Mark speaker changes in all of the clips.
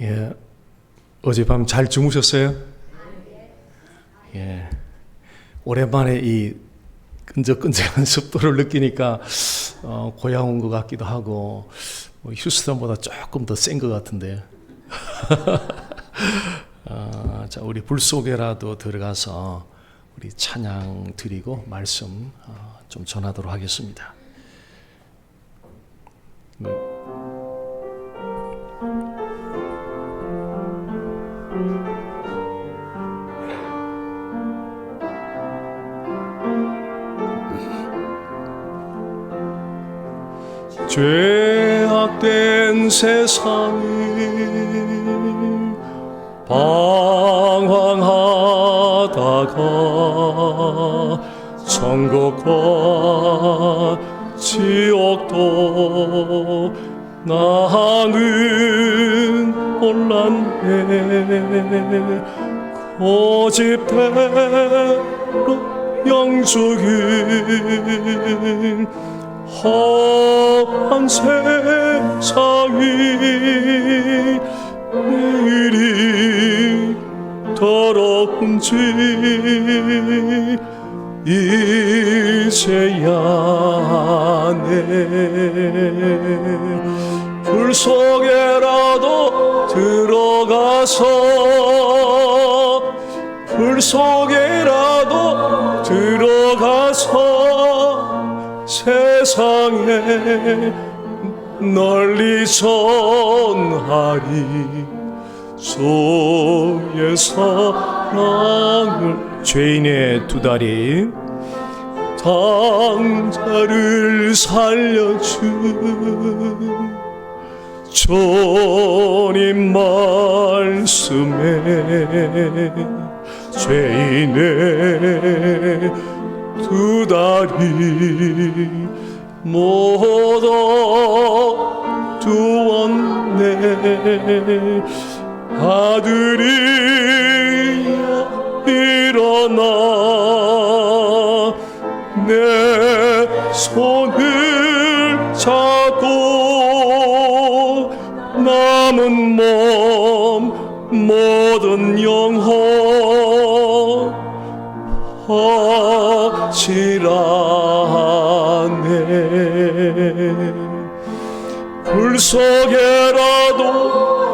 Speaker 1: 예, 어젯밤 잘 주무셨어요? 예, 오랜만에 이 끈적끈적한 습도를 느끼니까 고향 온 것 같기도 하고 휴스턴보다 조금 더 센 것 같은데요. 자, 우리 불 속에라도 들어가서 우리 찬양 드리고 말씀 좀 전하도록 하겠습니다. 죄악된 세상이 방황하다가 천국과 지옥도 나는 몰랐네. 고집대로 영적인 험한 세상이 내일이 더러운지 이제야 아네. 불 속에라도 들어가서 불 속에라도 들어가서 세상에 널리 전하리 주의 사랑을. 죄인의 두 다리 당자를 살려준 주님 말씀에 죄인의 두 다리 모두 두었네. 아들이여 일어나 내 손을 잡고 남은 몸 모든 영혼 확실하네. 불 속에라도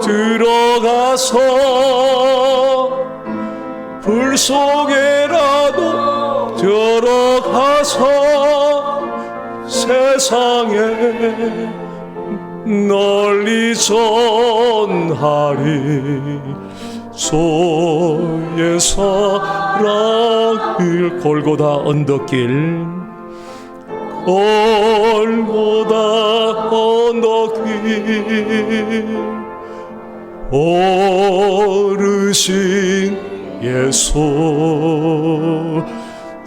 Speaker 1: 들어가서 불 속에라도 들어가서 세상에 널리 전하리 주의 사랑을. 골고다 언덕길 골고다 언덕길 어르신 예수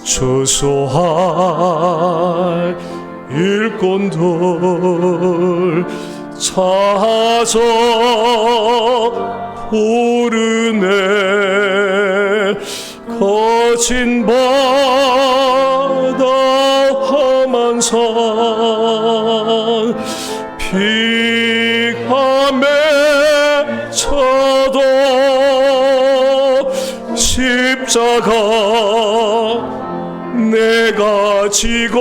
Speaker 1: 추수할 일꾼들 찾아 부르네. 거친 바다 험한 산 비가 맺혀도 십자가 내가 지고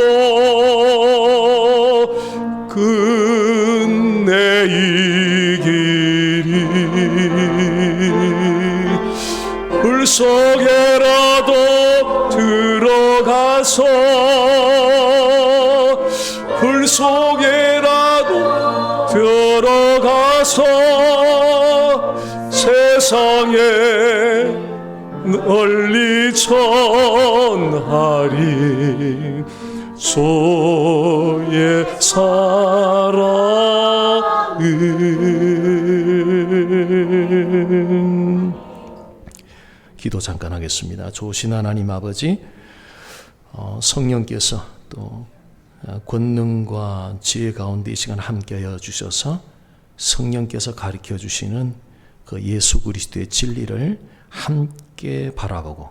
Speaker 1: 끝내 이기리. 불 속에라도 들어가서 불 속에라도 들어가서 세상에 널리 전하리 주의 사랑을. 기도 잠깐 하겠습니다. 좋으신 하나님 아버지, 성령께서 또 권능과 지혜 가운데 이 시간 함께하여 주셔서 성령께서 가르쳐 주시는 그 예수 그리스도의 진리를 함께 바라보고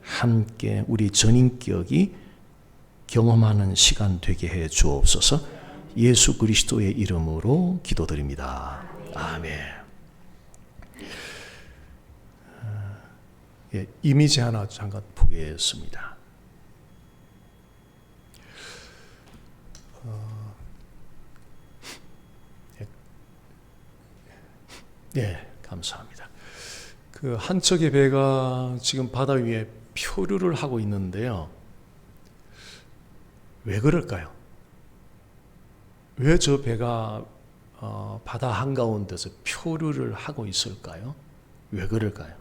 Speaker 1: 함께 우리 전인격이 경험하는 시간 되게 해 주옵소서. 예수 그리스도의 이름으로 기도드립니다. 아멘. 이미지 하나 잠깐 보겠습니다. 네, 감사합니다. 그 한 척의 배가 지금 바다 위에 표류를 하고 있는데요. 왜 그럴까요? 왜 저 배가 바다 한가운데서 표류를 하고 있을까요? 왜 그럴까요?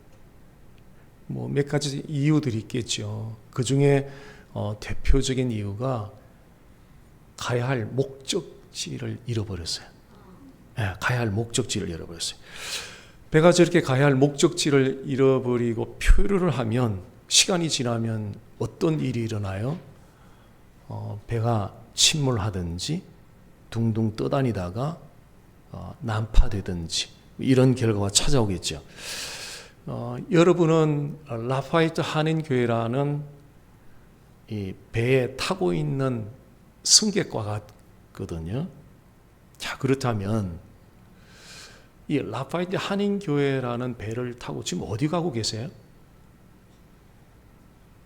Speaker 1: 뭐 몇 가지 이유들이 있겠죠. 그 중에 대표적인 이유가 가야 할 목적지를 잃어버렸어요. 네, 가야 할 목적지를 잃어버렸어요. 배가 저렇게 가야 할 목적지를 잃어버리고 표류를 하면 시간이 지나면 어떤 일이 일어나요? 배가 침몰하든지 둥둥 떠다니다가 난파되든지 이런 결과가 찾아오겠죠. 여러분은 라파이트 한인교회라는 이 배에 타고 있는 승객과 같거든요. 자, 그렇다면 이 라파이트 한인교회라는 배를 타고 지금 어디 가고 계세요?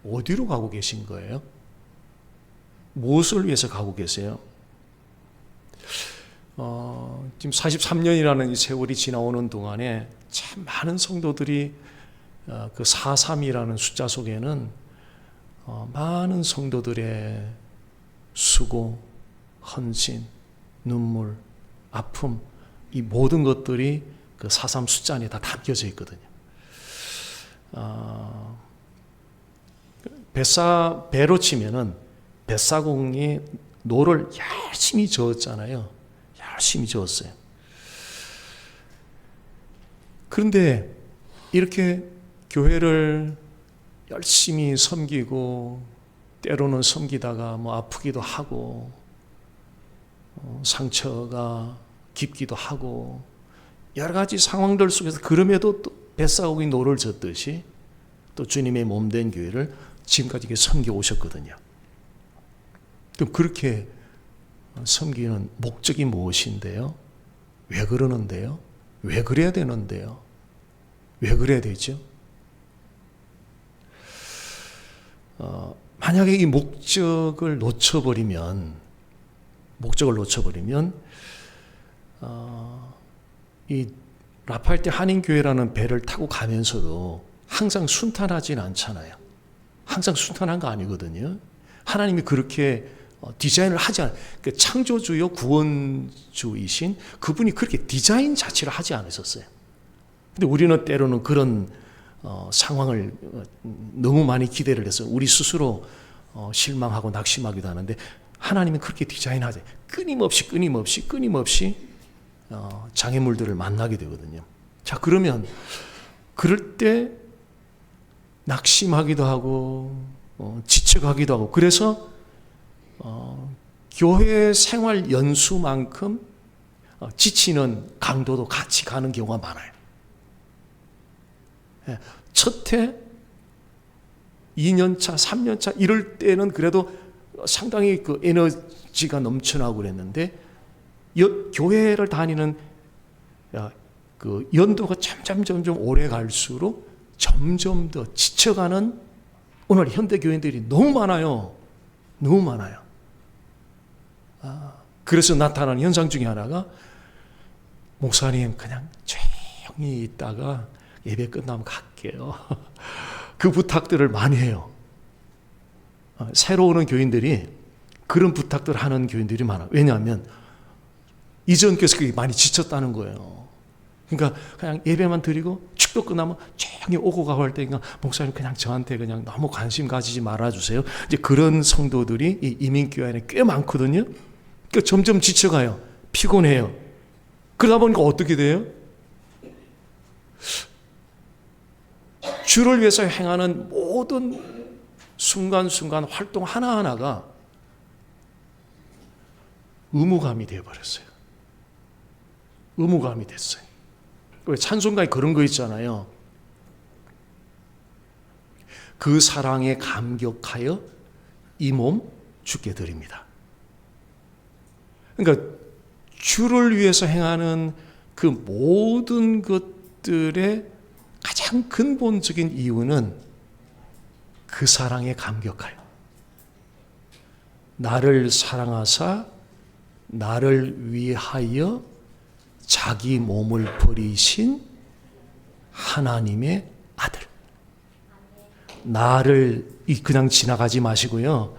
Speaker 1: 어디로 가고 계신 거예요? 무엇을 위해서 가고 계세요? 지금 43년이라는 이 세월이 지나오는 동안에 참 많은 성도들이 그 4.3이라는 숫자 속에는 많은 성도들의 수고, 헌신, 눈물, 아픔, 이 모든 것들이 그 4.3 숫자 안에 다 담겨져 있거든요. 배로 치면은 뱃사공이 노를 열심히 저었잖아요. 열심히 저었어요. 그런데 이렇게 교회를 열심히 섬기고 때로는 섬기다가 뭐 아프기도 하고 상처가 깊기도 하고 여러 가지 상황들 속에서 그럼에도 또 뱃사공이 노를 젓듯이 또 주님의 몸된 교회를 지금까지 섬겨 오셨거든요. 그럼 그렇게 섬기는 목적이 무엇인데요? 왜 그러는데요? 왜 그래야 되는데요? 왜 그래야 되죠? 만약에 이 목적을 놓쳐버리면 이 라팔테 한인교회라는 배를 타고 가면서도 항상 순탄하진 않잖아요. 항상 순탄한 거 아니거든요. 하나님이 그렇게 디자인을 하지 않아요. 그 창조주요 구원주이신 그분이 그렇게 디자인 자체를 하지 않으셨어요. 근데 우리는 때로는 그런 상황을 너무 많이 기대를 해서 우리 스스로 실망하고 낙심하기도 하는데 하나님은 그렇게 디자인하지. 끊임없이 장애물들을 만나게 되거든요. 자, 그러면 그럴 때 낙심하기도 하고 지쳐가기도 하고 그래서 교회 생활 연수만큼 지치는 강도도 같이 가는 경우가 많아요. 첫 해, 2년차, 3년차 이럴 때는 그래도 상당히 그 에너지가 넘쳐나고 그랬는데 교회를 다니는 그 연도가 점점 오래 갈수록 점점 더 지쳐가는 오늘 현대 교인들이 너무 많아요. 너무 많아요. 그래서 나타나는 현상 중에 하나가 목사님 그냥 조용히 있다가 예배 끝나면 갈게요. 그 부탁들을 많이 해요. 새로 오는 교인들이 그런 부탁들을 하는 교인들이 많아요. 왜냐하면 이전 교회에서 많이 지쳤다는 거예요. 그러니까 그냥 예배만 드리고 축도 끝나면 조용히 오고 가고 할 때니까 목사님 그냥 저한테 그냥 너무 관심 가지지 말아주세요. 이제 그런 성도들이 이 이민교회 안에 꽤 많거든요. 그러니까 점점 지쳐가요. 피곤해요. 그러다 보니까 어떻게 돼요? 주를 위해서 행하는 모든 순간순간 활동 하나하나가 의무감이 되어버렸어요. 의무감이 됐어요. 왜 찬송가에 그런 거 있잖아요. 그 사랑에 감격하여 이 몸 주께 드립니다. 그러니까 주를 위해서 행하는 그 모든 것들의 가장 근본적인 이유는 그 사랑에 감격하여 나를 사랑하사 나를 위하여 자기 몸을 버리신 하나님의 아들. 나를 그냥 지나가지 마시고요.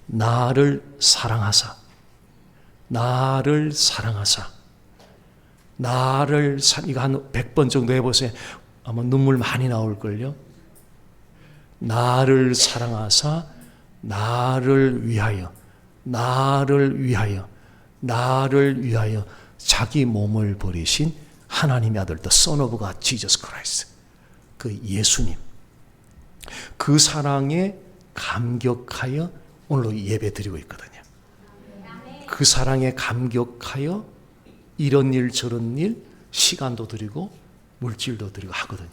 Speaker 1: 나를 사랑하사 나를 사랑하사 나를 이거 한 100번 정도 해보세요. 아마 눈물 많이 나올걸요. 나를 사랑하사 나를 위하여 나를 위하여 나를 위하여 자기 몸을 버리신 하나님의 아들, the Son of God, Jesus Christ. 그 예수님. 그 사랑에 감격하여 오늘 예배 드리고 있거든요. 그 사랑에 감격하여 이런 일 저런 일 시간도 드리고 물질도 드리고 하거든요.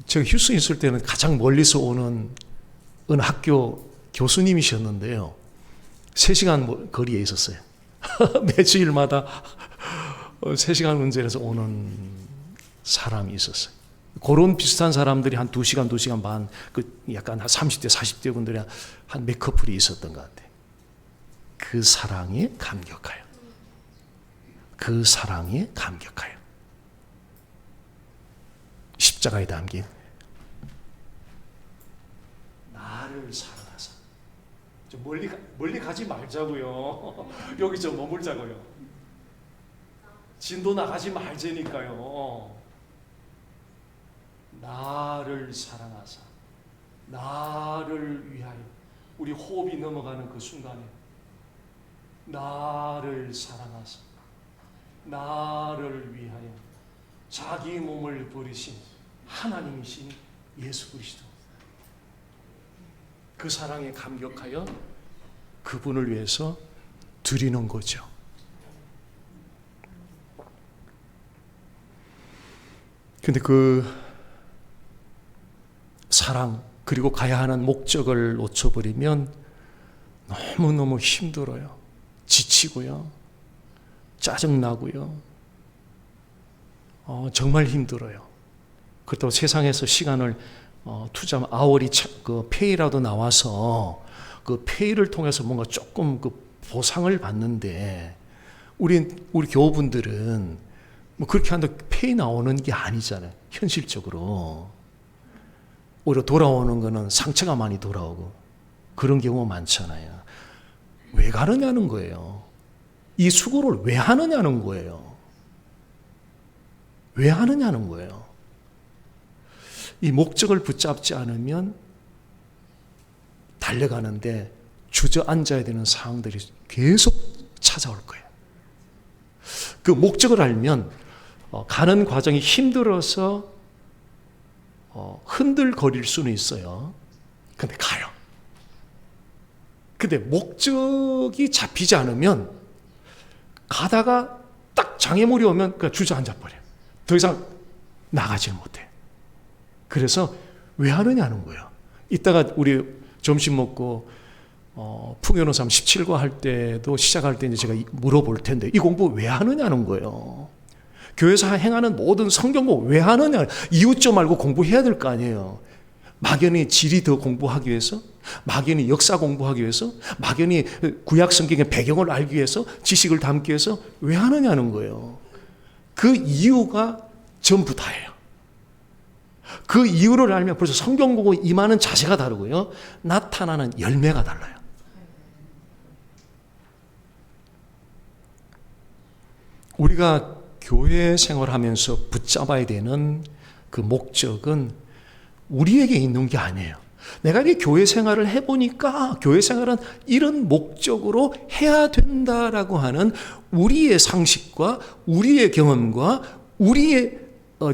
Speaker 1: 제가 휴스에 있을 때는 가장 멀리서 오는 어느 학교 교수님이셨는데요. 3시간 거리에 있었어요. 매주일마다 3시간 운전해서 오는 사람이 있었어요. 그런 비슷한 사람들이 한 2시간, 2시간 반, 약간 30대, 40대 분들이 한 몇 커플이 있었던 것 같아요. 그 사랑에 감격하여. 그 사랑에 감격하여. 십자가에 담긴 나를 사랑하사. 좀 멀리 가지 말자고요. 여기 좀 머물자고요. 진도 나가지 말자니까요. 나를 사랑하사 나를 위하여. 우리 호흡이 넘어가는 그 순간에 나를 사랑하사 나를 위하여 자기 몸을 버리신 하나님이신 예수 그리스도. 그 사랑에 감격하여 그분을 위해서 드리는 거죠. 근데 그 사랑 그리고 가야 하는 목적을 놓쳐버리면 너무너무 힘들어요. 지치고요. 짜증나고요. 정말 힘들어요. 그렇다고 세상에서 시간을 투자하면 아워리 그 페이라도 나와서 그 페이를 통해서 뭔가 조금 그 보상을 받는데 우리 교우분들은 뭐 그렇게 한다고 페이 나오는 게 아니잖아요. 현실적으로. 오히려 돌아오는 거는 상처가 많이 돌아오고 그런 경우가 많잖아요. 왜 가느냐는 거예요. 이 수고를 왜 하느냐는 거예요. 왜 하느냐는 거예요. 이 목적을 붙잡지 않으면 달려가는데 주저앉아야 되는 상황들이 계속 찾아올 거예요. 그 목적을 알면 가는 과정이 힘들어서 흔들거릴 수는 있어요. 근데 가요. 근데 목적이 잡히지 않으면 가다가 딱 장애물이 오면 그냥 주저앉아 버려요. 더 이상 나가지 못해. 그래서 왜 하느냐는 거예요. 이따가 우리 점심 먹고 풍요노삼 17과 할 때도 시작할 때 이제 제가 물어볼 텐데 이 공부 왜 하느냐는 거예요. 교회에서 행하는 모든 성경 공부 왜 하느냐. 이웃 말고 공부해야 될 거 아니에요. 막연히 지리 더 공부하기 위해서, 막연히 역사 공부하기 위해서, 막연히 구약 성경의 배경을 알기 위해서, 지식을 담기 위해서 왜 하느냐는 거예요. 그 이유가 전부 다예요. 그 이유를 알면 벌써 성경 공부 임하는 자세가 다르고요. 나타나는 열매가 달라요. 우리가 교회 생활하면서 붙잡아야 되는 그 목적은 우리에게 있는 게 아니에요. 내가 이 교회 생활을 해보니까 교회 생활은 이런 목적으로 해야 된다라고 하는 우리의 상식과 우리의 경험과 우리의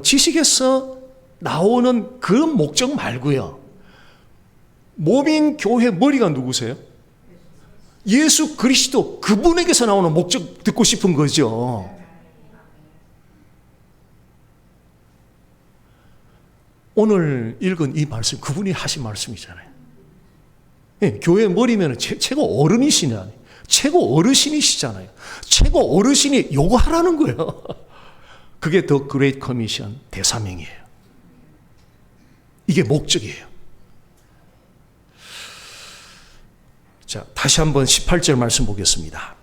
Speaker 1: 지식에서 나오는 그런 목적 말고요. 몸인 교회 머리가 누구세요? 예수 그리스도 그분에게서 나오는 목적 듣고 싶은 거죠. 오늘 읽은 이 말씀 그분이 하신 말씀이잖아요. 예, 교회 머리면 최고 어른이시잖아요. 최고 어르신이시잖아요. 최고 어르신이 요구하라는 거예요. 그게 더 그레이트 커미션, 대사명이에요. 이게 목적이에요. 자, 다시 한번 18절 말씀 보겠습니다.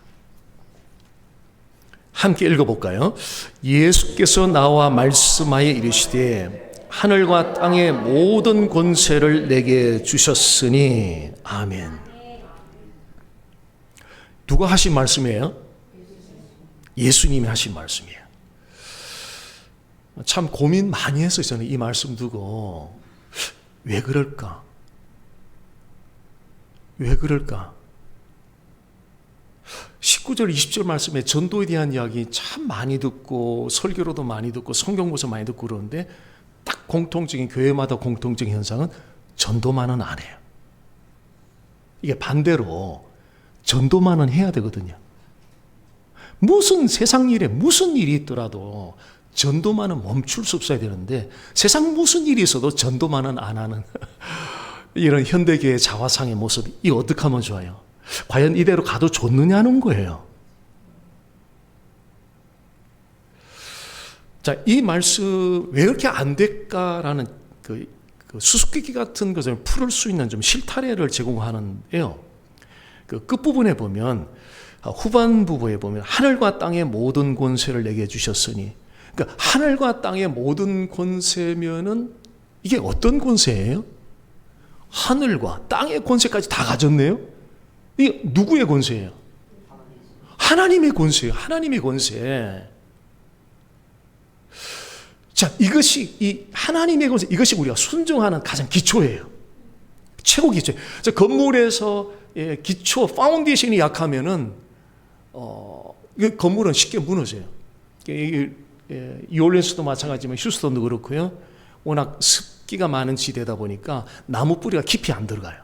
Speaker 1: 함께 읽어볼까요? 예수께서 나와 말씀하여 이르시되 하늘과 땅의 모든 권세를 내게 주셨으니. 아멘. 누가 하신 말씀이에요? 예수님이 하신 말씀이에요. 참 고민 많이 했어요. 저는 이 말씀 두고 왜 그럴까? 왜 그럴까? 19절 20절 말씀에 전도에 대한 이야기 참 많이 듣고 설교로도 많이 듣고 성경보서 많이 듣고 그러는데 딱 공통적인, 교회마다 공통적인 현상은 전도만은 안 해요. 이게 반대로 전도만은 해야 되거든요. 무슨 세상 일에 무슨 일이 있더라도 전도만은 멈출 수 없어야 되는데 세상 무슨 일이 있어도 전도만은 안 하는 이런 현대교회의 자화상의 모습, 이 어떻게 하면 좋아요? 과연 이대로 가도 좋느냐는 거예요. 자, 이 말씀 왜 이렇게 안 될까라는 그 수수께끼 같은 것을 풀을 수 있는 좀 실타래를 제공하는데요. 그 끝부분에 보면, 후반부에 보면 하늘과 땅의 모든 권세를 내게 주셨으니, 그러니까 하늘과 땅의 모든 권세면은 이게 어떤 권세예요? 하늘과 땅의 권세까지 다 가졌네요. 이게 누구의 권세예요? 하나님의 권세예요. 하나님의 권세. 자, 이것이 이 하나님의 권세, 이것이 우리가 순종하는 가장 기초예요. 최고 기초. 자, 건물에서 기초 파운데이션이 약하면은 이 건물은 쉽게 무너져요. 뉴올리언스도 마찬가지지만 휴스턴도 그렇고요. 워낙 습기가 많은 지대다 보니까 나무 뿌리가 깊이 안 들어가요.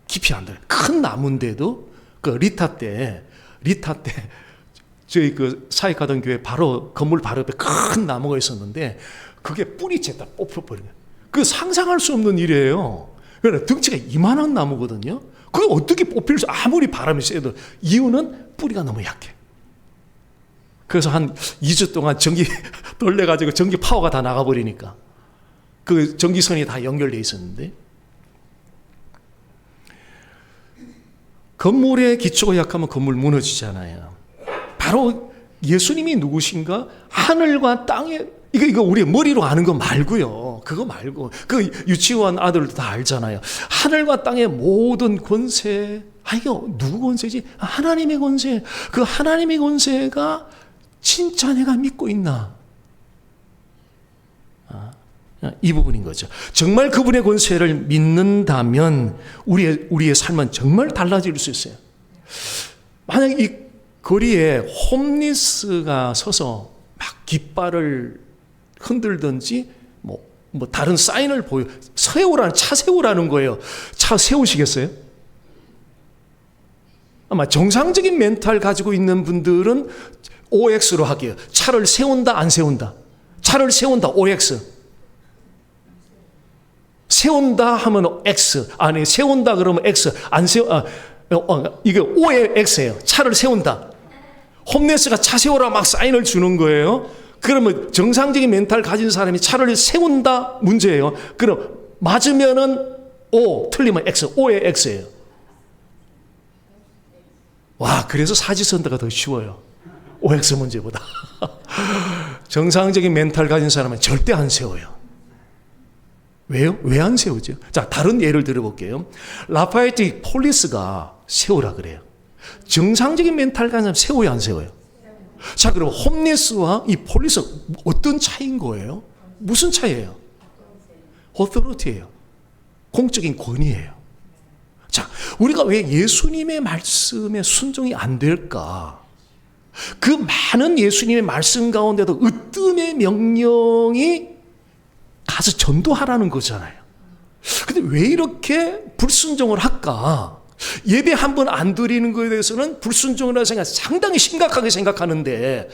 Speaker 1: 깊이 안 들어요. 큰 나무인데도 그 리타 때 저희 그 사역하던 교회 바로 건물 바로 옆에 큰 나무가 있었는데 그게 뿌리채 다 뽑혀버린 거예요. 그 상상할 수 없는 일이에요. 그러니까 덩치가 이만한 나무거든요. 그게 어떻게 뽑힐 수, 아무리 바람이 세도. 이유는 뿌리가 너무 약해. 그래서 한 2주 동안 전기 돌려가지고 전기 파워가 다 나가버리니까 그 전기선이 다 연결되어 있었는데, 건물의 기초가 약하면 건물 무너지잖아요. 바로 예수님이 누구신가? 하늘과 땅에, 이거 우리 머리로 아는 거 말고요. 그거 말고, 그 유치원 아들도 다 알잖아요. 하늘과 땅의 모든 권세. 이게 누구 권세지? 하나님의 권세. 그 하나님의 권세가 진짜 내가 믿고 있나? 이 부분인 거죠. 정말 그분의 권세를 믿는다면 우리의 삶은 정말 달라질 수 있어요. 만약 이 거리에 홈리스가 서서 막 깃발을 흔들든지 뭐 다른 사인을 보여, 차 세우라는 거예요. 차 세우시겠어요? 아마 정상적인 멘탈 가지고 있는 분들은 OX로 할게요. 차를 세운다, 안 세운다? 차를 세운다, OX. 세운다 하면 X. 아니, 세운다 그러면 X. 안 이게 O의 X예요. 차를 세운다. 홈레스가 차 세우라 막 사인을 주는 거예요. 그러면 정상적인 멘탈 가진 사람이 차를 세운다 문제예요. 그럼 맞으면은 O, 틀리면 X. O의 X예요. 와, 그래서 사지선다가 더 쉬워요. OX 문제보다. 정상적인 멘탈 가진 사람은 절대 안 세워요. 왜요? 왜 안 세우죠? 자, 다른 예를 들어볼게요. 라파에티 폴리스가 세우라 그래요. 정상적인 멘탈 가진 사람 세워요, 안 세워요? 자, 그럼 홈리스와 이 폴리스 어떤 차이인 거예요? 무슨 차이예요? 오토리티예요. 공적인 권위예요. 자, 우리가 왜 예수님의 말씀에 순종이 안 될까? 그 많은 예수님의 말씀 가운데도 으뜸의 명령이 가서 전도하라는 거잖아요. 근데 왜 이렇게 불순종을 할까? 예배 한 번 안 드리는 것에 대해서는 불순종이라는 생각 상당히 심각하게 생각하는데,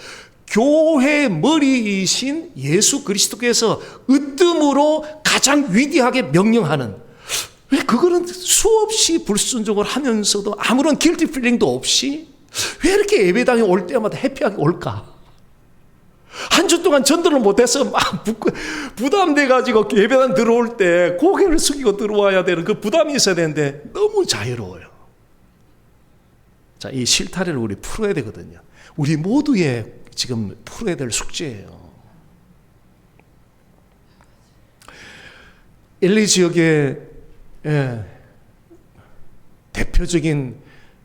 Speaker 1: 교회의 머리이신 예수 그리스도께서 으뜸으로 가장 위대하게 명령하는, 왜 그거는 수없이 불순종을 하면서도 아무런 길티 필링도 없이 왜 이렇게 예배당에 올 때마다 해피하게 올까? 한 주 동안 전도를 못해서 막 부담돼가지고 예배당 들어올 때 고개를 숙이고 들어와야 되는 그 부담이 있어야 되는데 너무 자유로워요. 자, 이 실타래를 우리 풀어야 되거든요. 우리 모두의 지금 풀어야 될 숙제예요. LA 지역의 대표적인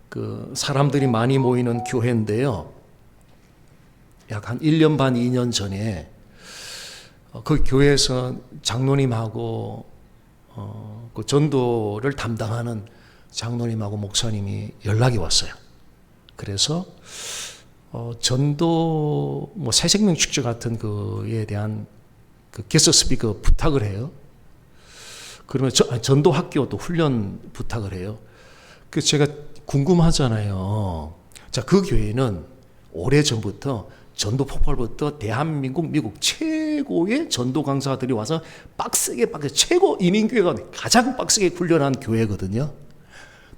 Speaker 1: 그 사람들이 많이 모이는 교회인데요. 약 한 1년 반, 2년 전에 그 교회에서 장로님하고 그 전도를 담당하는 장로님하고 목사님이 연락이 왔어요. 그래서 전도 뭐 새생명 축제 같은 그에 대한 그 게스트 스피커 부탁을 해요. 그러면 전도 학교도 훈련 부탁을 해요. 그래서 제가 궁금하잖아요. 자, 그 교회는 오래전부터 전도 폭발부터 대한민국, 미국 최고의 전도 강사들이 와서 빡세게 최고 이민교회가 가장 빡세게 훈련한 교회거든요.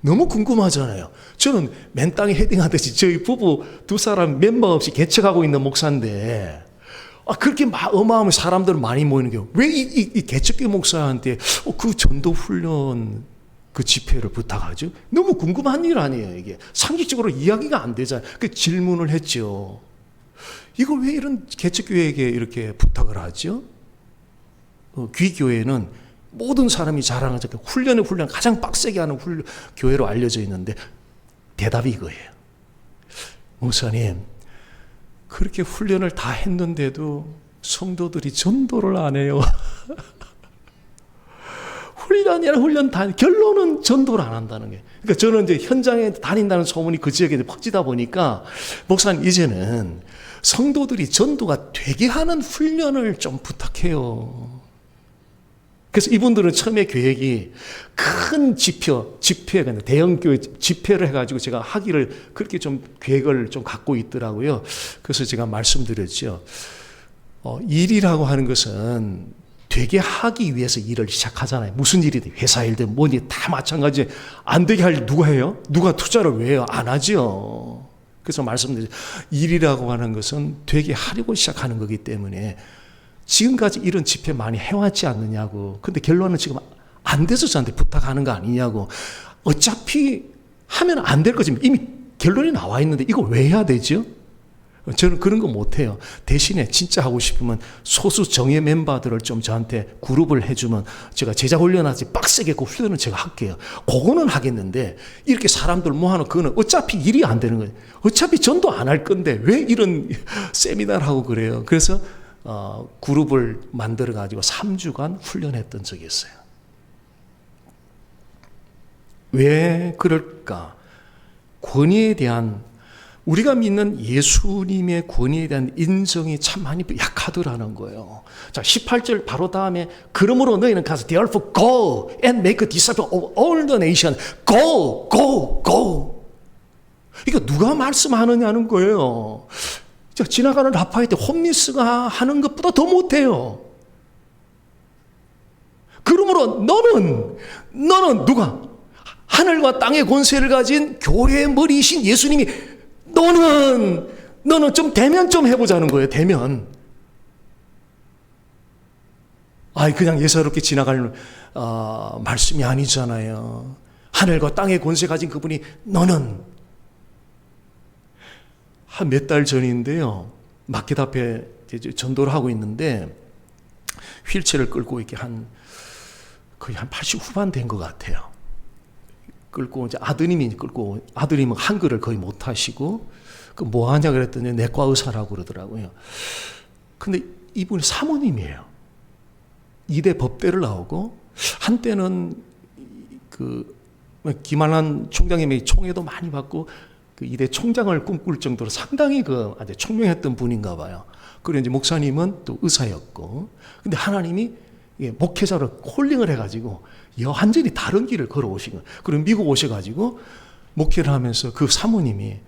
Speaker 1: 너무 궁금하잖아요. 저는 맨 땅에 헤딩하듯이 저희 부부 두 사람 멤버 없이 개척하고 있는 목사인데 그렇게 어마어마한 사람들 많이 모이는 게 왜 이 개척교 목사한테 그 전도 훈련 그 집회를 부탁하죠? 너무 궁금한 일 아니에요, 이게. 상식적으로 이야기가 안 되잖아요. 그 질문을 했죠. 이걸 왜 이런 개척교회에게 이렇게 부탁을 하죠? 귀교회는 모든 사람이 자랑하는 훈련 가장 빡세게 하는 교회로 알려져 있는데 대답이 이거예요. 목사님, 그렇게 훈련을 다 했는데도 성도들이 전도를 안 해요. 훈련이라 훈련 결론은 전도를 안 한다는 게. 그러니까 저는 이제 현장에 다닌다는 소문이 그 지역에 퍼지다 보니까 목사님 이제는 성도들이 전도가 되게 하는 훈련을 좀 부탁해요. 그래서 이분들은 처음에 계획이 큰 집회, 대형 교회 집회를 해가지고 제가 하기를 그렇게 좀 계획을 좀 갖고 있더라고요. 그래서 제가 말씀드렸죠. 일이라고 하는 것은 되게 하기 위해서 일을 시작하잖아요. 무슨 일이든 회사 일든 뭐니 다 마찬가지. 안 되게 할 일 누가 해요? 누가 투자를 왜 해요? 안 하죠. 그래서 말씀드리죠. 일이라고 하는 것은 되게 하려고 시작하는 거기 때문에 지금까지 이런 집회 많이 해왔지 않느냐고. 근데 결론은 지금 안 돼서 저한테 부탁하는 거 아니냐고. 어차피 하면 안 될 거지. 이미 결론이 나와 있는데 이거 왜 해야 되죠? 저는 그런 거 못해요. 대신에 진짜 하고 싶으면 소수 정예 멤버들을 좀 저한테 그룹을 해주면 제가 제자 훈련하지 빡세게 그 훈련은 제가 할게요. 그거는 하겠는데 이렇게 사람들 모아놓고 그거는 어차피 일이 안 되는 거예요. 어차피 전도 안 할 건데 왜 이런 세미나를 하고 그래요. 그래서 그룹을 만들어 가지고 3주간 훈련했던 적이 있어요. 왜 그럴까? 권위에 대한 우리가 믿는 예수님의 권위에 대한 인정이 참 많이 약하더라는 거예요. 자, 18절 바로 다음에 그러므로 너희는 가서 therefore go and make a disciple of all the nation. go, go, go. 이거 누가 말씀하느냐는 거예요. 자, 지나가는 라파엘 때 홈리스가 하는 것보다 더 못해요. 그러므로 너는 누가? 하늘과 땅의 권세를 가진 교회의 머리이신 예수님이 너는 좀 대면 좀 해보자는 거예요. 대면. 그냥 예사롭게 지나갈 말씀이 아니잖아요. 하늘과 땅의 권세 가진 그분이 너는 한 몇 달 전인데요. 마켓 앞에 전도를 하고 있는데 휠체어를 끌고 이렇게 거의 한 80 후반 된 것 같아요. 끌고 이제 아드님은 한글을 거의 못 하시고 뭐 하냐 그랬더니 내과 의사라고 그러더라고요. 근데 이분이 사모님이에요. 이대 법대를 나오고 한때는 김한한 총장님의 총애도 많이 받고 그 이대 총장을 꿈꿀 정도로 상당히 아주 총명했던 분인가 봐요. 그리고 이제 목사님은 또 의사였고, 근데 하나님이 목회자로 콜링을 해가지고 완전히 다른 길을 걸어오신 거예요. 그리고 미국 오셔가지고 목회를 하면서 그 사모님이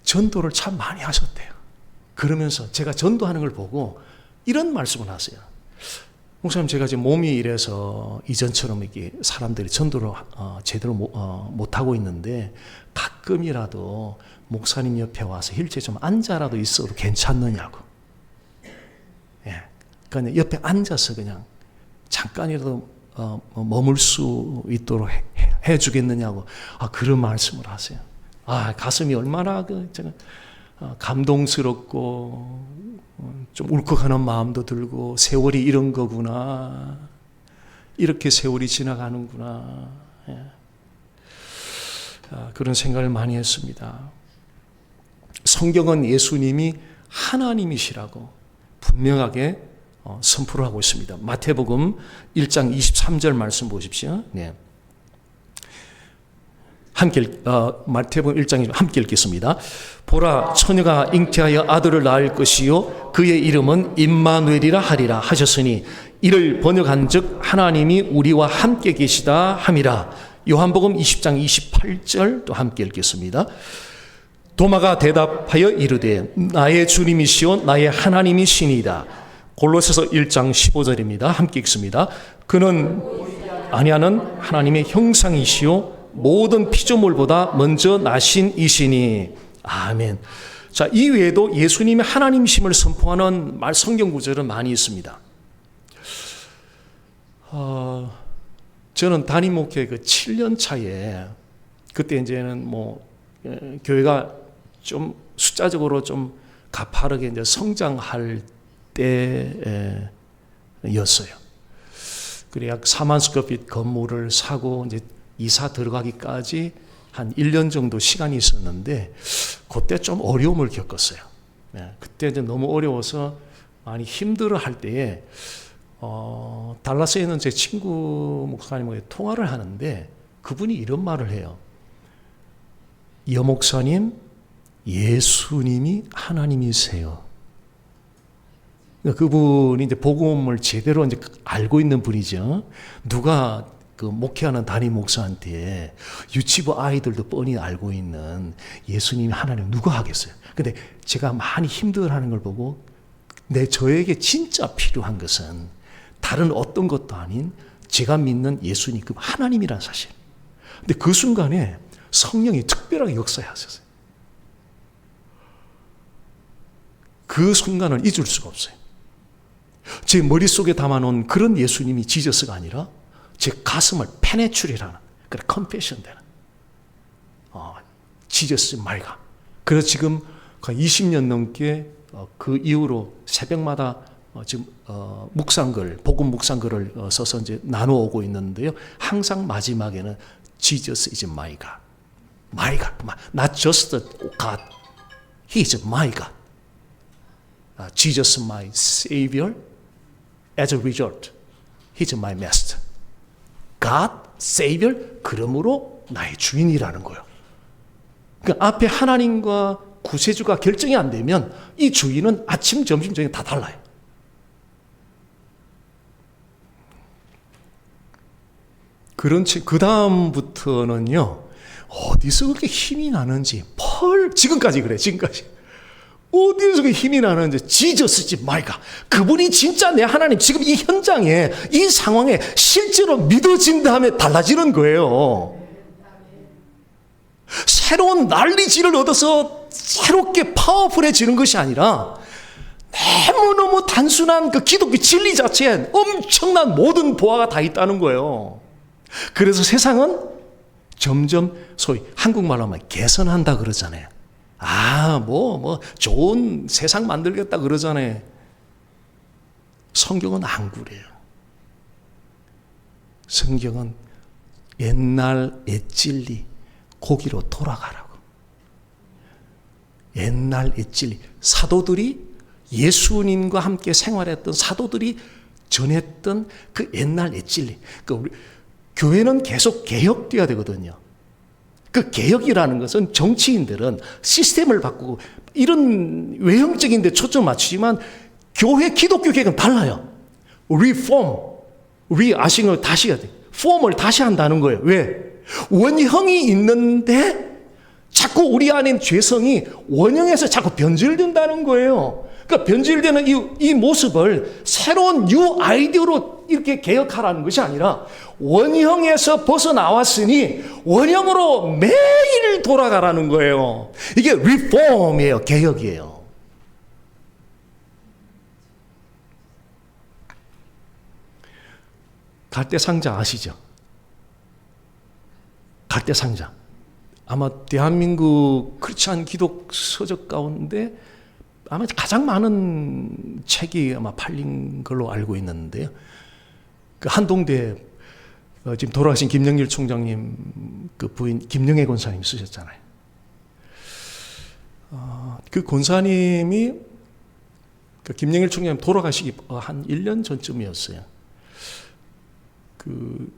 Speaker 1: 전도를 참 많이 하셨대요. 그러면서 제가 전도하는 걸 보고 이런 말씀을 하세요. 목사님, 제가 지금 몸이 이래서 이전처럼 이렇게 사람들이 전도를 제대로 못하고 있는데 가끔이라도 목사님 옆에 와서 힐체 좀 앉아라도 있어도 괜찮느냐고. 그냥 옆에 앉아서 그냥 잠깐이라도 머물 수 있도록 해 주겠느냐고 그런 말씀을 하세요. 가슴이 얼마나 제가 감동스럽고 좀 울컥하는 마음도 들고, 세월이 이런 거구나, 이렇게 세월이 지나가는구나, 그런 생각을 많이 했습니다. 성경은 예수님이 하나님이시라고 분명하게 선포를 하고 있습니다. 마태복음 1장 23절 말씀 보십시오. 네. 마태복음 1장 함께 읽겠습니다. 보라, 처녀가 잉태하여 아들을 낳을 것이요 그의 이름은 임마누엘이라 하리라 하셨으니 이를 번역한즉 하나님이 우리와 함께 계시다 함이라. 요한복음 20장 28절 또 함께 읽겠습니다. 도마가 대답하여 이르되 나의 주님이시오 나의 하나님이시니이다. 골로새서 1장 15절입니다. 함께 읽습니다. 그는 아니하는 하나님의 형상이시오 모든 피조물보다 먼저 나신 이시니. 아멘. 자, 이 외에도 예수님의 하나님이심을 선포하는 성경 구절은 많이 있습니다. 저는 담임 목회 7년 차에, 그때 이제는 교회가 좀 숫자적으로 좀 가파르게 이제 성장할 때였어요. 그래 약 4만 스퀘어핏 건물을 사고 이제 이사 들어가기까지 한 1년 정도 시간이 있었는데, 그때 좀 어려움을 겪었어요. 그때 이제 너무 어려워서 많이 힘들어 할 때에, 달라스에 있는 제 친구 목사님과 통화를 하는데, 그분이 이런 말을 해요. 여 목사님, 예수님이 하나님이세요. 그분이 이제 복음을 제대로 이제 알고 있는 분이죠. 누가 목회하는 담임 목사한테 유치부 아이들도 뻔히 알고 있는 예수님이 하나님 누가 하겠어요? 근데 제가 많이 힘들어하는 걸 보고 저에게 진짜 필요한 것은 다른 어떤 것도 아닌 제가 믿는 예수님, 그 하나님이라는 사실. 근데 그 순간에 성령이 특별하게 역사하셨어요. 그 순간을 잊을 수가 없어요. 제 머릿속에 담아놓은 그런 예수님이 지저스가 아니라 제 가슴을 페네츄리라는, 그래 컨페션 되는 지저스 마이가. 그래서 지금 20년 넘게 그 이후로 새벽마다 지금 복음 묵상글을 써서 이제 나누어오고 있는데요. 항상 마지막에는 Jesus is my God. My God. Not just God. He is my God. Jesus my Savior. As a result, He is my Master. God, Savior, 그러므로 나의 주인이라는 거예요. 그러니까 앞에 하나님과 구세주가 결정이 안 되면 이 주인은 아침, 점심, 저녁 다 달라요. 그 다음부터는요, 어디서 그렇게 힘이 나는지, 지금까지 그래, 지금까지. 어디서 그렇게 힘이 나는지, 지저스지 마이가. 그분이 진짜 내 하나님, 지금 이 현장에, 이 상황에 실제로 믿어진 다음에 달라지는 거예요. 새로운 난리지를 얻어서 새롭게 파워풀해지는 것이 아니라, 너무너무 단순한 그 기독교 진리 자체에 엄청난 모든 보화가 다 있다는 거예요. 그래서 세상은 점점 소위 한국말로 하면 개선한다 그러잖아요. 좋은 세상 만들겠다 그러잖아요. 성경은 안 그래요. 성경은 옛날 옛진리, 거기로 돌아가라고. 옛날 옛진리. 사도들이, 예수님과 함께 생활했던 사도들이 전했던 그 옛날 옛진리. 그러니까 교회는 계속 개혁돼야 되거든요. 그 개혁이라는 것은 정치인들은 시스템을 바꾸고 이런 외형적인 데 초점 맞추지만 교회 기독교 개혁은 달라요. 아싱을 다시 해야 돼. 폼을 다시 한다는 거예요. 왜? 원형이 있는데 자꾸 우리 안에 죄성이 원형에서 자꾸 변질된다는 거예요. 그러니까 변질되는 이 모습을 새로운 뉴 아이디어로 이렇게 개혁하라는 것이 아니라 원형에서 벗어나왔으니 원형으로 매일 돌아가라는 거예요. 이게 리폼이에요. 개혁이에요. 갈대상자 아시죠? 갈대상자. 아마 대한민국 크리스찬 기독 서적 가운데 아마 가장 많은 책이 아마 팔린 걸로 알고 있는데요. 그 한동대 지금 돌아가신 김영일 총장님 그 부인 김영애 권사님 쓰셨잖아요. 그 권사님이 그 김영일 총장님 돌아가시기 한 1년 전쯤이었어요. 그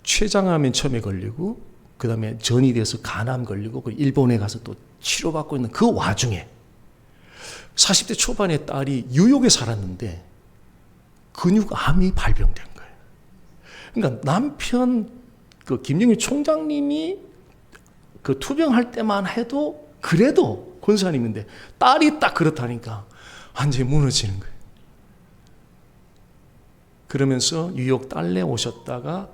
Speaker 1: 췌장암에 처음에 걸리고 그 다음에 전이 돼서 간암 걸리고 그 일본에 가서 또 치료받고 있는 그 와중에 40대 초반의 딸이 뉴욕에 살았는데 근육암이 발병된 거예요. 그러니까 남편 그 김영일 총장님이 그 투병할 때만 해도 그래도 권사님인데 딸이 딱 그렇다니까 완전히 무너지는 거예요. 그러면서 뉴욕 딸내 오셨다가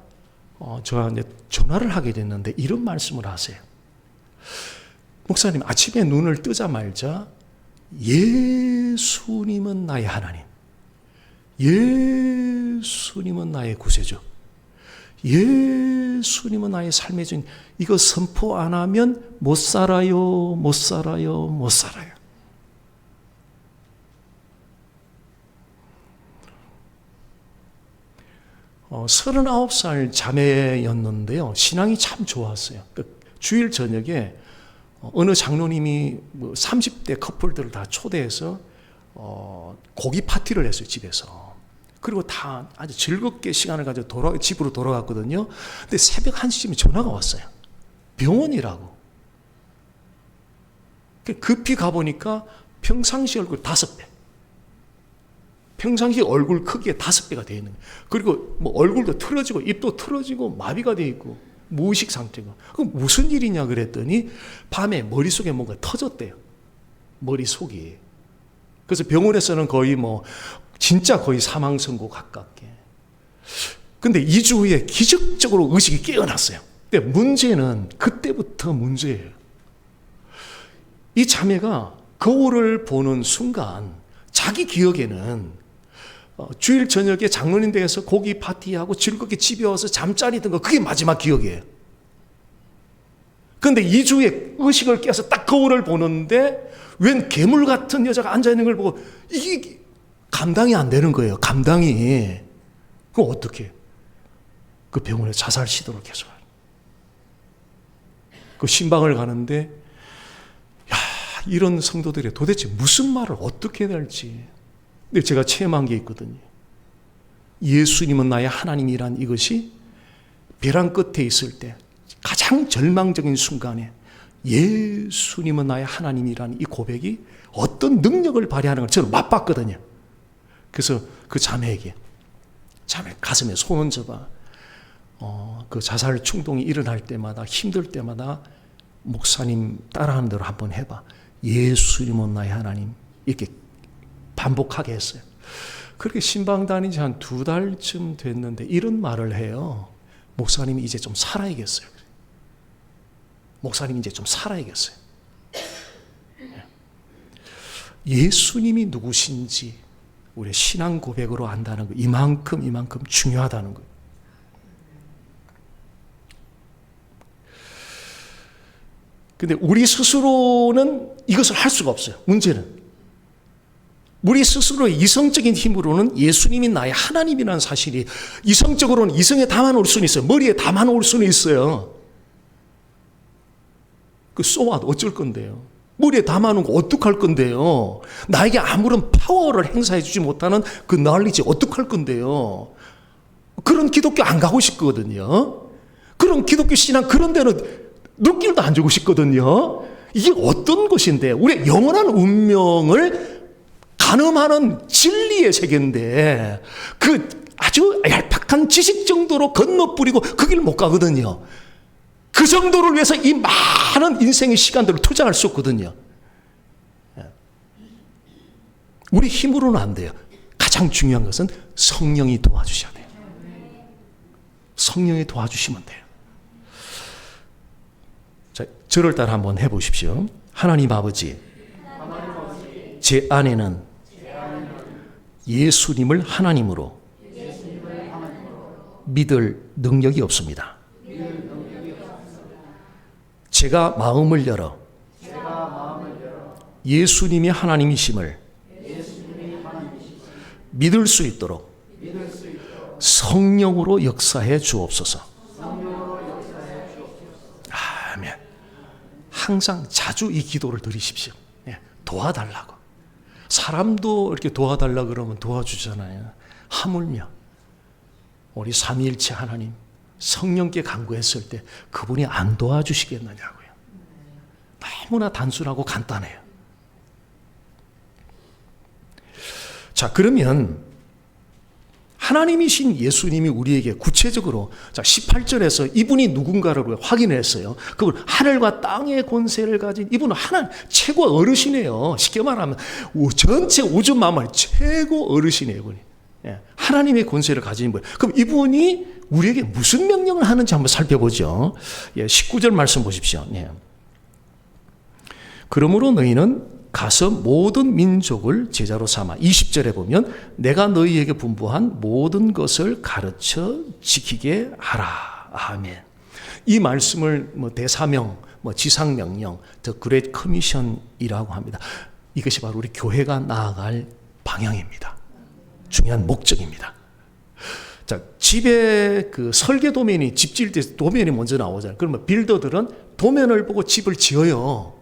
Speaker 1: 저한테 전화를 하게 됐는데 이런 말씀을 하세요. 목사님, 아침에 눈을 뜨자마자 예수님은 나의 하나님, 예수님은 나의 구세주, 예수님은 나의 삶의 주인, 이거 선포 안 하면 못 살아요, 못 살아요, 못 살아요. 어, 39살 자매였는데요. 신앙이 참 좋았어요. 주일 저녁에 어느 장로님이 30대 커플들을 다 초대해서 고기 파티를 했어요, 집에서. 그리고 다 아주 즐겁게 시간을 가지고 집으로 돌아갔거든요. 근데 새벽 1시쯤에 전화가 왔어요. 병원이라고. 급히 가보니까 평상시 얼굴 5배. 평상시 얼굴 크기의 5배가 되어 있는 거예요. 그리고 뭐 얼굴도 틀어지고 입도 틀어지고 마비가 되어 있고 무의식 상태가. 그럼 무슨 일이냐 그랬더니 밤에 머릿속에 뭔가 터졌대요. 머릿속이. 그래서 병원에서는 거의 뭐 진짜 거의 사망 선고 가깝게. 근데 2주 후에 기적적으로 의식이 깨어났어요. 근데 문제는 그때부터 문제예요. 이 자매가 거울을 보는 순간 자기 기억에는 주일 저녁에 장로님 댁에서 고기 파티하고 즐겁게 집에 와서 잠자리 든 거 그게 마지막 기억이에요. 그런데 2주 후에 의식을 깨서 딱 거울을 보는데 웬 괴물 같은 여자가 앉아있는 걸 보고 이게 감당이 안 되는 거예요. 감당이. 그럼 어떻게? 그 병원에 자살 시도를 계속해요. 그 신방을 가는데 야, 이런 성도들이 도대체 무슨 말을 어떻게 해야 할지. 근데 제가 체험한 게 있거든요. 예수님은 나의 하나님이란 이것이 벼랑 끝에 있을 때 가장 절망적인 순간에 예수님은 나의 하나님이란 이 고백이 어떤 능력을 발휘하는 걸 저는 맛봤거든요. 그래서 그 자매에게 자매 가슴에 손 얹어봐. 그 자살 충동이 일어날 때마다 힘들 때마다 목사님 따라하는 대로 한번 해봐. 예수님은 나의 하나님. 이렇게 반복하게 했어요. 그렇게 신방 다닌 지 한 2달쯤 됐는데 이런 말을 해요. 목사님이 이제 좀 살아야겠어요. 목사님이 이제 좀 살아야겠어요. 예수님이 누구신지 우리의 신앙 고백으로 안다는 거 이만큼 중요하다는 거예요. 근데 우리 스스로는 이것을 할 수가 없어요. 문제는 우리 스스로의 이성적인 힘으로는 예수님이 나의 하나님이라는 사실이 이성적으로는 이성에 담아놓을 수는 있어요. 머리에 담아놓을 수는 있어요. 그 so what? 어쩔 건데요. 머리에 담아놓고 어떡할 건데요. 나에게 아무런 파워를 행사해 주지 못하는 그 knowledge 어떡할 건데요. 그런 기독교 안 가고 싶거든요. 그런 기독교 신앙 그런 데는 눈길도 안 주고 싶거든요. 이게 어떤 것인데 우리의 영원한 운명을 가늠하는 진리의 세계인데 그 아주 얄팍한 지식 정도로 건너뿌리고 그 길 못 가거든요. 그 정도를 위해서 이 많은 인생의 시간들을 투자할 수 없거든요. 우리 힘으로는 안 돼요. 가장 중요한 것은 성령이 도와주셔야 돼요. 성령이 도와주시면 돼요. 자, 저를 따라 한번 해보십시오. 하나님 아버지, 제 안에는 예수님을 하나님으로 믿을 능력이 없습니다. 제가 마음을 열어 예수님이 하나님이심을 믿을 수 있도록 성령으로 역사해 주옵소서. 아멘. 항상 자주 이 기도를 드리십시오. 도와달라고. 사람도 이렇게 도와달라 그러면 도와주잖아요. 하물며 우리 삼위일체 하나님 성령께 간구했을 때 그분이 안 도와주시겠느냐고요. 너무나 단순하고 간단해요. 자, 그러면 하나님이신 예수님이 우리에게 구체적으로 18절에서 이분이 누군가를 확인했어요. 그분 하늘과 땅의 권세를 가진 이분은 하나님 최고 어르신이에요. 쉽게 말하면 전체 우주 만물 최고 어르신이에요. 이분이. 하나님의 권세를 가진 분. 그럼 이분이 우리에게 무슨 명령을 하는지 한번 살펴보죠. 19절 말씀 보십시오. 그러므로 너희는 가서 모든 민족을 제자로 삼아 20절에 보면 내가 너희에게 분부한 모든 것을 가르쳐 지키게 하라. 아멘. 이 말씀을 대사명, 지상명령, The Great Commission이라고 합니다. 이것이 바로 우리 교회가 나아갈 방향입니다. 중요한 목적입니다. 자, 집에 그 설계 도면이 집 지을 때 도면이 먼저 나오잖아요. 그러면 빌더들은 도면을 보고 집을 지어요.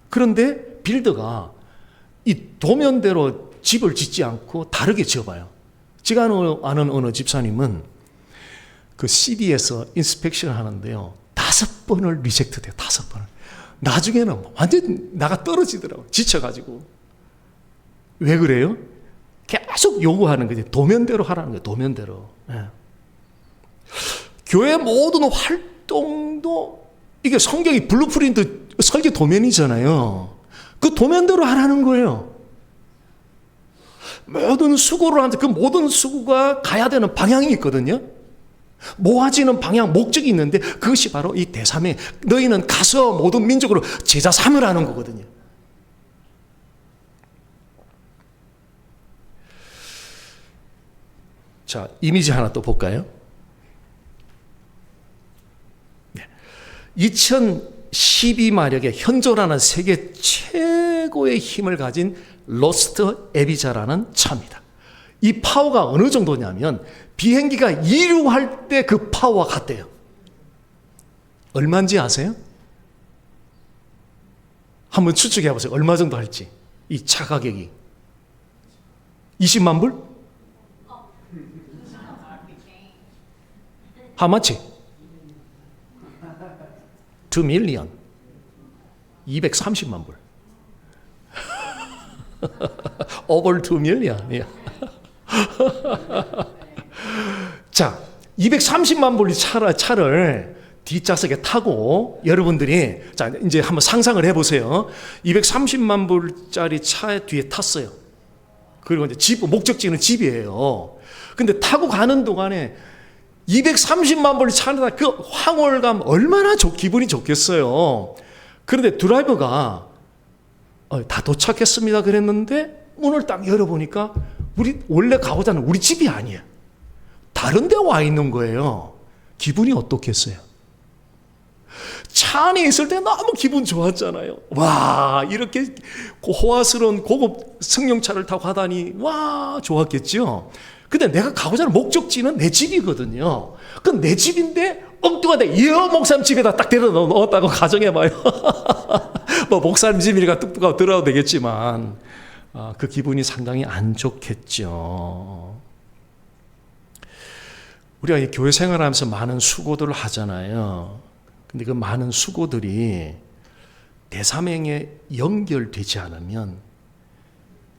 Speaker 1: 그런데 빌더가 이 도면대로 집을 짓지 않고 다르게 지어봐요. 제가 아는 어느 집사님은 그 CD에서 인스펙션 하는데요. 5번을 리젝트 돼요. 5번을. 나중에는 완전 나가 떨어지더라고요. 지쳐가지고. 왜 그래요? 계속 요구하는 거지. 도면대로 하라는 거예요. 도면대로. 교회 모든 활동도 이게 성경이 블루프린트 설계 도면이잖아요. 그 도면대로 하라는 거예요. 모든 수고를 하는데 그 모든 수고가 가야 되는 방향이 있거든요. 모아지는 방향, 목적이 있는데 그것이 바로 이 대사명. 너희는 가서 모든 민족으로 제자 삼으라는 거거든요. 자, 이미지 하나 또 볼까요? 2012마력의 현존하는 세계 최고의 힘을 가진 로스트 에비자라는 차입니다. 이 파워가 어느 정도냐면 비행기가 이륙할 때 그 파워와 같대요. 얼마인지 아세요? 한번 추측해 보세요. 얼마 정도 할지. 이 차 가격이 20만 불? How much? 2 million. 230만 불. Over 2 million. 자, 230만 불의 차를 뒷좌석에 타고 여러분들이 자 이제 한번 상상을 해보세요. 230만 불짜리 차 뒤에 탔어요. 그리고 이제 목적지는 집이에요. 근데 타고 가는 동안에 230만 불의 차를 타 그 황홀감 얼마나 기분이 좋겠어요. 그런데 드라이버가 다 도착했습니다 그랬는데 문을 딱 열어보니까 우리 원래 가고자 하는 우리 집이 아니에요. 다른 데 와 있는 거예요. 기분이 어떻겠어요? 차 안에 있을 때 너무 기분 좋았잖아요. 와, 이렇게 호화스러운 고급 승용차를 타고 가다니 와 좋았겠죠. 근데 내가 가고자 하는 목적지는 내 집이거든요. 그건 내 집인데 엉뚱하게 이어 목사님 집에다 딱 데려 넣었다고 가정해봐요. 뭐 목사님 집이니까 뚝뚝하고 들어도 되겠지만 그 기분이 상당히 안 좋겠죠. 우리가 이 교회 생활하면서 많은 수고들을 하잖아요. 근데 그 많은 수고들이 대사명에 연결되지 않으면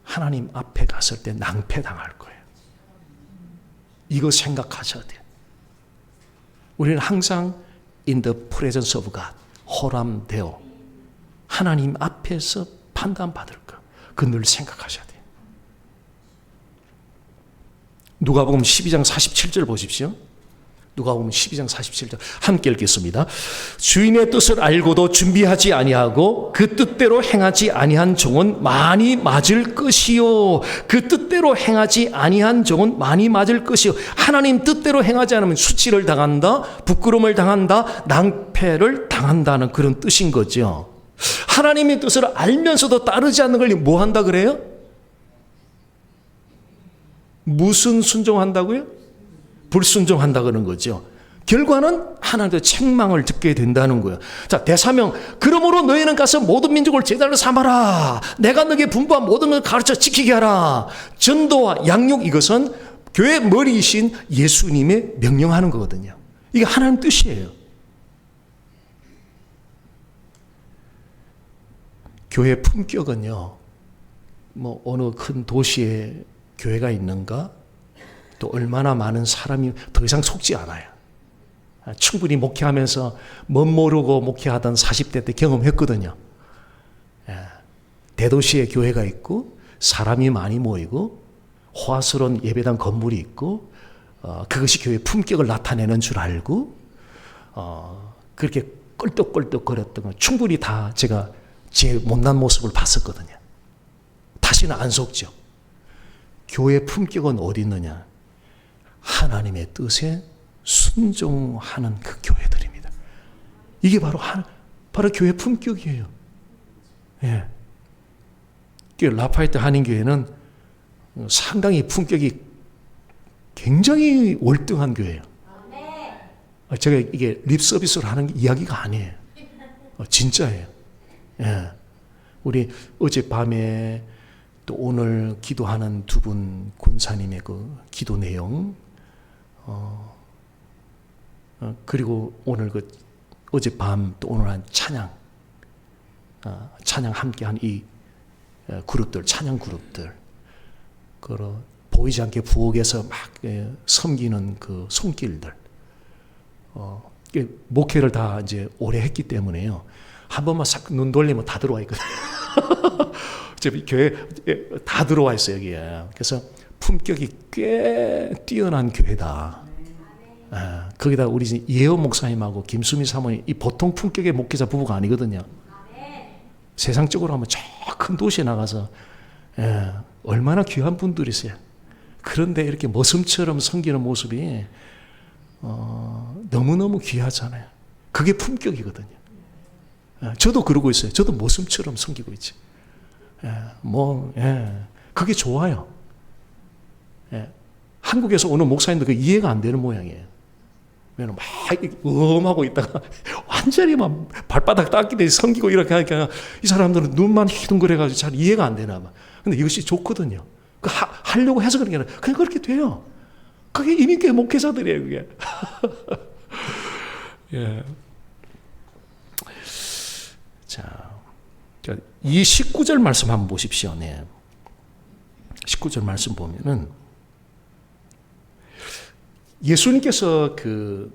Speaker 1: 하나님 앞에 갔을 때 낭패당할 거예요. 이거 생각하셔야 돼요. 우리는 항상 in the presence of God, 호람되어 하나님 앞에서 판단받을 거. 그거 늘 생각하셔야 돼요. 누가복음 12장 47절 보십시오. 누가복음 12장 47절 함께 읽겠습니다. 주인의 뜻을 알고도 준비하지 아니하고 그 뜻대로 행하지 아니한 종은 많이 맞을 것이요. 그 뜻대로 행하지 아니한 종은 많이 맞을 것이요. 하나님 뜻대로 행하지 않으면 수치를 당한다, 부끄러움을 당한다, 낭패를 당한다는 그런 뜻인 거죠. 하나님의 뜻을 알면서도 따르지 않는 걸 뭐 한다 그래요? 무슨 순종한다고요? 불순종한다 그런 거죠. 결과는 하나님의 책망을 듣게 된다는 거예요. 자, 대사명. 그러므로 너희는 가서 모든 민족을 제자로 삼아라. 내가 너에게 분부한 모든 걸 가르쳐 지키게 하라. 전도와 양육, 이것은 교회 머리이신 예수님의 명령하는 거거든요. 이게 하나님 뜻이에요. 교회 품격은요, 뭐 어느 큰 도시에 교회가 있는가, 또 얼마나 많은 사람이 더 이상 속지 않아요. 충분히 목회하면서 멋모르고 목회하던 40대 때 경험했거든요. 대도시에 교회가 있고 사람이 많이 모이고 호화스러운 예배당 건물이 있고 그것이 교회의 품격을 나타내는 줄 알고 그렇게 껄떡껄떡 거렸던 건 충분히 다 제가 제 못난 모습을 봤었거든요. 다시는 안 속죠. 교회의 품격은 어디 있느냐? 하나님의 뜻에 순종하는 그 교회들입니다. 이게 바로 교회 품격이에요. 예. 라파에트 한인교회는 상당히 품격이 굉장히 월등한 교회예요. 제가 이게 립 서비스로 하는 이야기가 아니에요. 진짜예요. 예. 우리 어젯밤에 또 오늘 기도하는 두 분 권사님의 그 기도 내용, 그리고 오늘 그 어젯밤 또 오늘 한 찬양 함께 한 이 그룹들, 찬양 그룹들, 보이지 않게 부엌에서 막 섬기는 그 손길들, 목회를 다 이제 오래 했기 때문에요. 한 번만 싹 눈 돌리면 다 들어와 있거든요. 교회 다 들어와 있어요, 여기에. 그래서 품격이 꽤 뛰어난 교회다. 거기다 우리 예호 목사님하고 김수미 사모님, 이 보통 품격의 목회자 부부가 아니거든요. 세상적으로 하면 저 큰 도시에 나가서 얼마나 귀한 분들이세요. 그런데 이렇게 모습처럼 섬기는 모습이 너무너무 귀하잖아요. 그게 품격이거든요. 저도 그러고 있어요. 저도 모습처럼 섬기고 있지. 그게 좋아요. 한국에서 오는 목사님들 그 이해가 안 되는 모양이에요. 왜냐면 막 음하고 있다가 완전히 막 발바닥 닦이듯이 섬기고 이렇게 하니까 이 사람들은 눈만 휘둥그레가지고 잘 이해가 안 되나 봐. 근데 이것이 좋거든요. 하려고 해서 그런 게 아니라 그냥 그렇게 돼요. 그게 이민교회 목회자들이에요, 그게. 예. 자, 이 19절 말씀 한번 보십시오. 네. 19절 말씀 보면은 예수님께서 그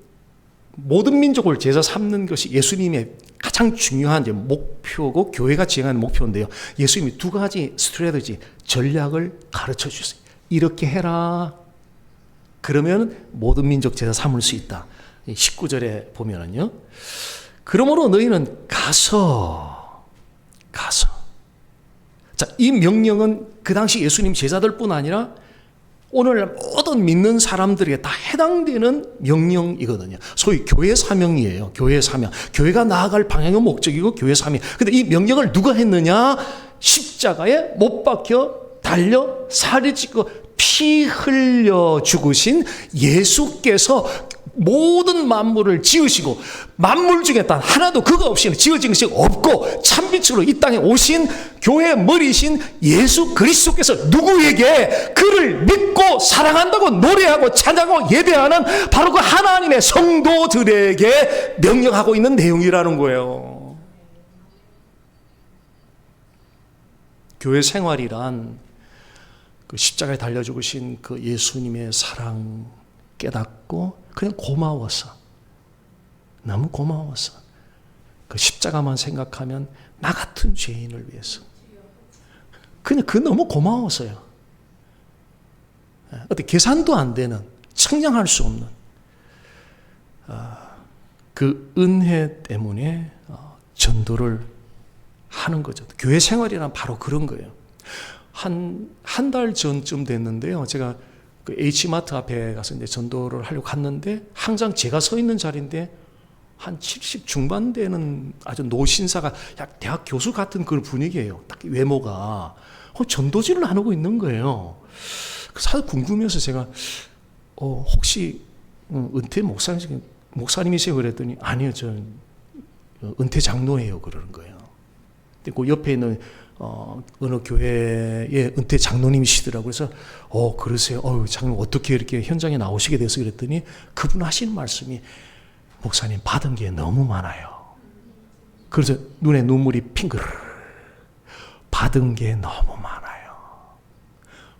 Speaker 1: 모든 민족을 제자 삼는 것이 예수님의 가장 중요한 목표고 교회가 지향하는 목표인데요. 예수님이 두 가지 스트래티지, 전략을 가르쳐 주세요. 이렇게 해라. 그러면 모든 민족 제자 삼을 수 있다. 19절에 보면은요. 그러므로 너희는 가서. 자, 이 명령은 그 당시 예수님 제자들뿐 아니라 오늘 모든 믿는 사람들에게 다 해당되는 명령이거든요. 소위 교회 사명이에요. 교회 사명. 교회가 나아갈 방향은 목적이고 교회 사명. 근데 이 명령을 누가 했느냐? 십자가에 못 박혀 달려 살이 찢고 피 흘려 죽으신 예수께서 모든 만물을 지으시고 만물 중에 단 하나도 그거 없이는 지어진 것이 없고 참빛으로 이 땅에 오신 교회의 머리이신 예수 그리스도께서 누구에게 그를 믿고 사랑한다고 노래하고 찬양하고 예배하는 바로 그 하나님의 성도들에게 명령하고 있는 내용이라는 거예요. 교회 생활이란 그 십자가에 달려 죽으신 그 예수님의 사랑 깨닫고 그냥 고마워서, 너무 고마워서 그 십자가만 생각하면 나 같은 죄인을 위해서 그냥 그 너무 고마워서요. 어떻게 계산도 안 되는, 측량할 수 없는 그 은혜 때문에 전도를 하는 거죠. 교회 생활이란 바로 그런 거예요. 한 달 전쯤 됐는데요. 제가 그 H마트 앞에 가서 이제 전도를 하려고 갔는데 항상 제가 서 있는 자리인데 한 70 중반 되는 아주 노신사가 약 대학 교수 같은 그런 분위기예요. 딱 외모가. 전도지를 나누고 있는 거예요. 그래서 궁금해서 제가 혹시 은퇴 목사님이세요? 그랬더니 아니요, 저 은퇴 장로예요. 그러는 거예요. 근데 그 옆에 있는 어느 교회의 은퇴 장로님이시더라고요. 그래서 그러세요. 장로님 어떻게 이렇게 현장에 나오시게 돼서 그랬더니 그분 하시는 말씀이 목사님 받은 게 너무 많아요. 그래서 눈에 눈물이 핑글. 받은 게 너무 많아요.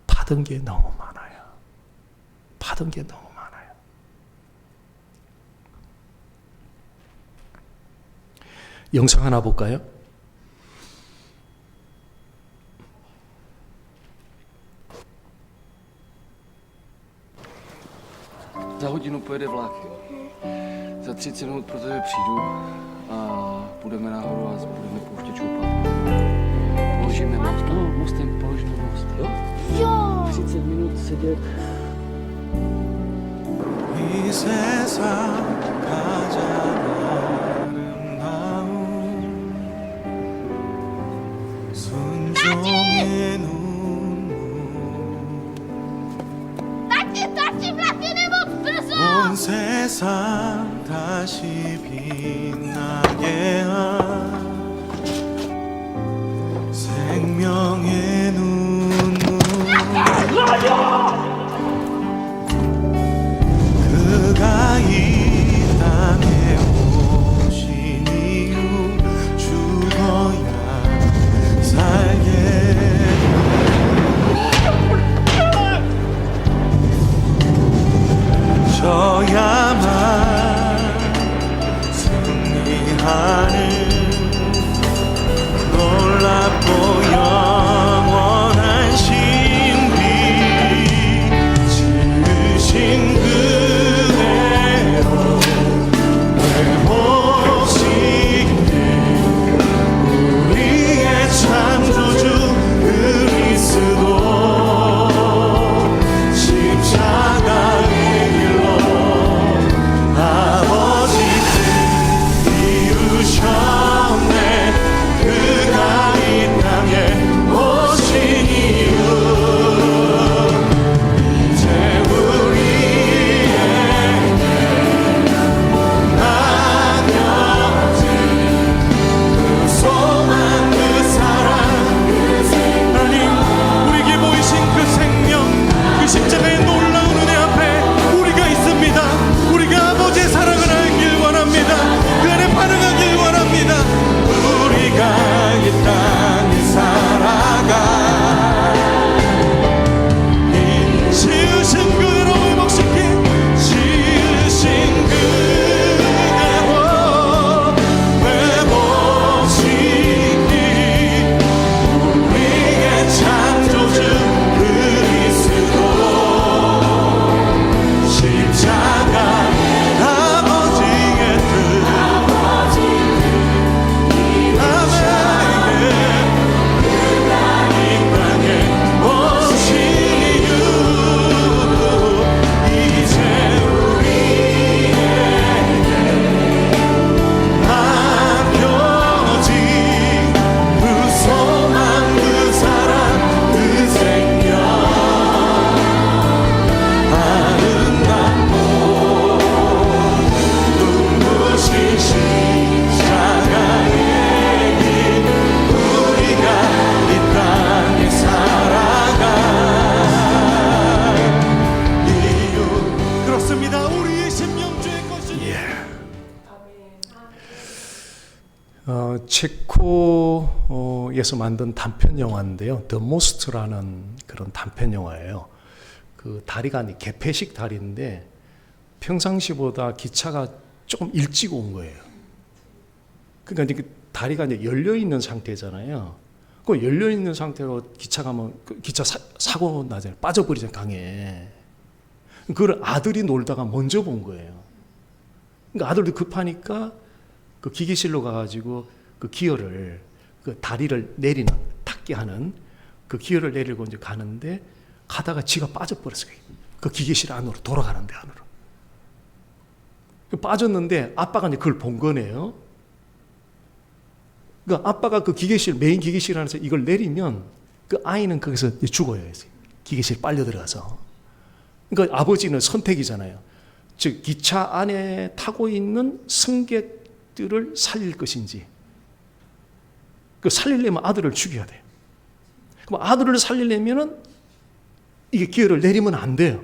Speaker 1: 받은 게 너무 많아요. 받은 게 너무 많아요. 영상 하나 볼까요?
Speaker 2: Za hodinu pojede vlak. Za 30 minut pro tebe přijdu a půjdeme nahoru a budeme pouštět šoupat. Položíme most. No, mostem položíme most, jo?
Speaker 3: Jo!
Speaker 2: 30 minut sedět.
Speaker 4: 이 세상 가장 아름다운 순종의 눈물
Speaker 3: Tati, vlaky nebo brzo!
Speaker 4: 온 세상 다시 빛나게 한 생명의 눈물 그가 이 땅에 오신 이유 죽어야 살게 져야만 승리하는 놀랍고 영원한 신비 지으신 그대로 회복시키는 우리의 창조주 그리스도 십자가의 길로 아버지 뜻 이루셨네 그가 이 땅에 오신 이유 이제 우리에게 나뉘어진 그 소망 그 사랑 하나님 우리에게 보이신 그 생명 그 십자가의 놀라운 은혜 앞에 우리가 있습니다. 우리가 아버지의 사랑을 알길 원합니다. 그 안에 반응하길 원합니다. 우리가 이 땅에 살아가 이 지으신 그대로 회복시킨 지으신 그대로 회복시킨 우리의 창조주 그리스도 십자가 아버지의 뜻 아버지의 이 땅에 오신 이유 이제 우리에게 나뉘어진 그 소망 그 사랑 그 생명 아름답고 눈부신 십자가의 길 우리가 이 땅에 살아갈 이유 그렇습니다. 우리의 심령주의 것이
Speaker 1: 체코에서 만든 단편 영화인데요. The Most라는 그런 단편 영화예요. 그 다리가 아니 개폐식 다리인데 평상시보다 기차가 조금 일찍 온 거예요. 그러니까 이제 그 다리가 이제 열려 있는 상태잖아요. 그 열려 있는 상태로 기차 가면 그 기차 사고 나잖아요. 빠져버리잖아요, 강에. 그걸 아들이 놀다가 먼저 본 거예요. 그러니까 아들도 급하니까 그 기계실로 가가지고 그 기어를, 그 다리를 내리는, 탁게 하는 그 기어를 내리고 이제 가는데 가다가 지가 빠져버렸어요. 그 기계실 안으로 돌아가는데 안으로. 빠졌는데 아빠가 이제 그걸 본 거네요. 그러니까 아빠가 그 기계실, 메인 기계실 안에서 이걸 내리면 그 아이는 거기서 죽어요. 기계실 빨려 들어가서. 그러니까 아버지는 선택이잖아요. 즉 기차 안에 타고 있는 승객들을 살릴 것인지, 그 살리려면 아들을 죽여야 돼요. 그럼 아들을 살리려면은 이게 기어를 내리면 안 돼요.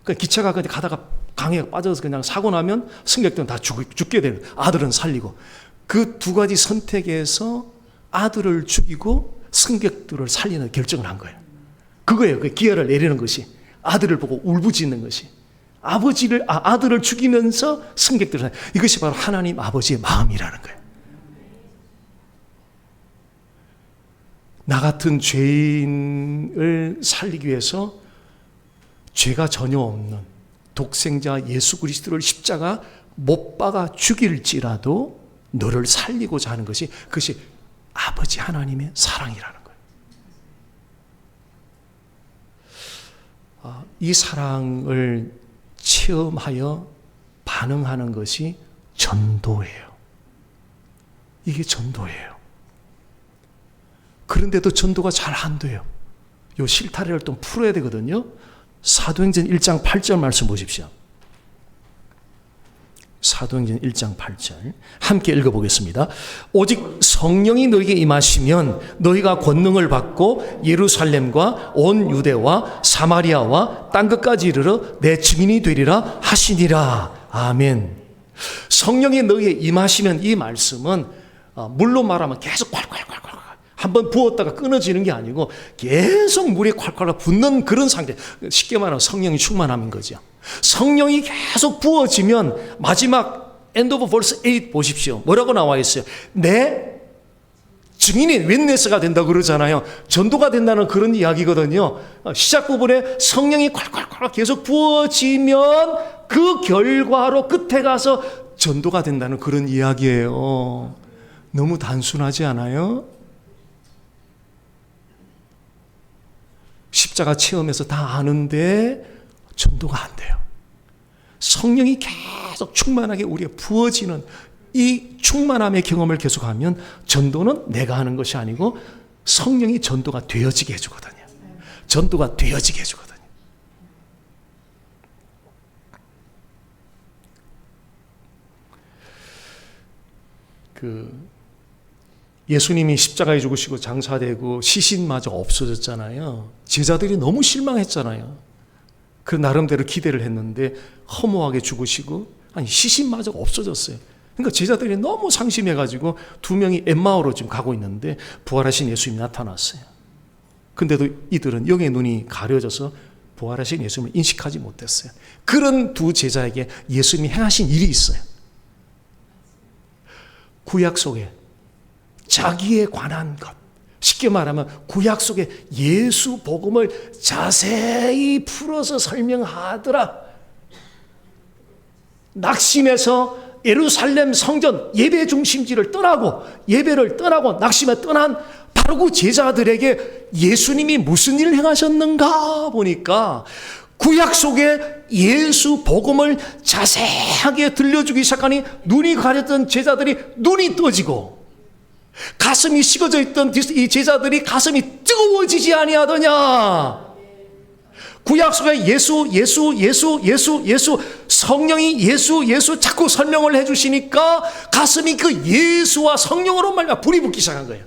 Speaker 1: 그러니까 기차가 그냥 가다가 강에 빠져서 그냥 사고 나면 승객들은 다 죽게 돼요. 아들은 살리고. 그 두 가지 선택에서 아들을 죽이고 승객들을 살리는 결정을 한 거예요. 그거예요. 그 기어를 내리는 것이. 아들을 보고 울부짖는 것이. 아들을 죽이면서 승객들을 살리는. 이것이 바로 하나님 아버지의 마음이라는 거예요. 나 같은 죄인을 살리기 위해서 죄가 전혀 없는 독생자 예수 그리스도를 십자가 못 박아 죽일지라도 너를 살리고자 하는 것이, 그것이 아버지 하나님의 사랑이라는 거예요. 이 사랑을 체험하여 반응하는 것이 전도예요. 이게 전도예요. 그런데도 전도가 잘 안 돼요. 요 실타래를 좀 풀어야 되거든요. 사도행전 1장 8절 말씀 보십시오. 사도행전 1장 8절 함께 읽어보겠습니다. 오직 성령이 너희에게 임하시면 너희가 권능을 받고 예루살렘과 온 유대와 사마리아와 땅끝까지 이르러 내 증인이 되리라 하시니라. 아멘. 성령이 너희에게 임하시면, 이 말씀은 물로 말하면 계속 콸콸콸콸 한번 부었다가 끊어지는 게 아니고 계속 물이 콸콸 붓는 그런 상태. 쉽게 말하면 성령이 충만함인 거죠. 성령이 계속 부어지면 마지막 end of verse 8 보십시오. 뭐라고 나와 있어요? 내 증인이 윈네스가 된다고 그러잖아요. 전도가 된다는 그런 이야기거든요. 시작 부분에 성령이 콸콸콸 계속 부어지면 그 결과로 끝에 가서 전도가 된다는 그런 이야기예요. 너무 단순하지 않아요? 십자가 체험에서 다 아는데 전도가 안 돼요. 성령이 계속 충만하게 우리가 부어지는 이 충만함의 경험을 계속하면 전도는 내가 하는 것이 아니고 성령이 전도가 되어지게 해주거든요. 전도가 되어지게 해주거든요. 예수님이 십자가에 죽으시고 장사되고 시신마저 없어졌잖아요. 제자들이 너무 실망했잖아요. 그 나름대로 기대를 했는데 허무하게 죽으시고, 아니 시신마저 없어졌어요. 그러니까 제자들이 너무 상심해가지고 두 명이 엠마오로 지금 가고 있는데 부활하신 예수님이 나타났어요. 근데도 이들은 영의 눈이 가려져서 부활하신 예수님을 인식하지 못했어요. 그런 두 제자에게 예수님이 행하신 일이 있어요. 구약 속에 자기에 관한 것, 쉽게 말하면 구약 속에 예수 복음을 자세히 풀어서 설명하더라. 낙심해서 예루살렘 성전 예배 중심지를 떠나고, 예배를 떠나고 낙심에 떠난 바로 그 제자들에게 예수님이 무슨 일을 행하셨는가 보니까 구약 속에 예수 복음을 자세하게 들려주기 시작하니 눈이 가렸던 제자들이 눈이 떠지고, 가슴이 식어져 있던 이 제자들이 가슴이 뜨거워지지 아니하더냐. 구약 속에 예수 성령이 예수 자꾸 설명을 해주시니까 가슴이 그 예수와 성령으로 말미암아 불이 붙기 시작한 거예요.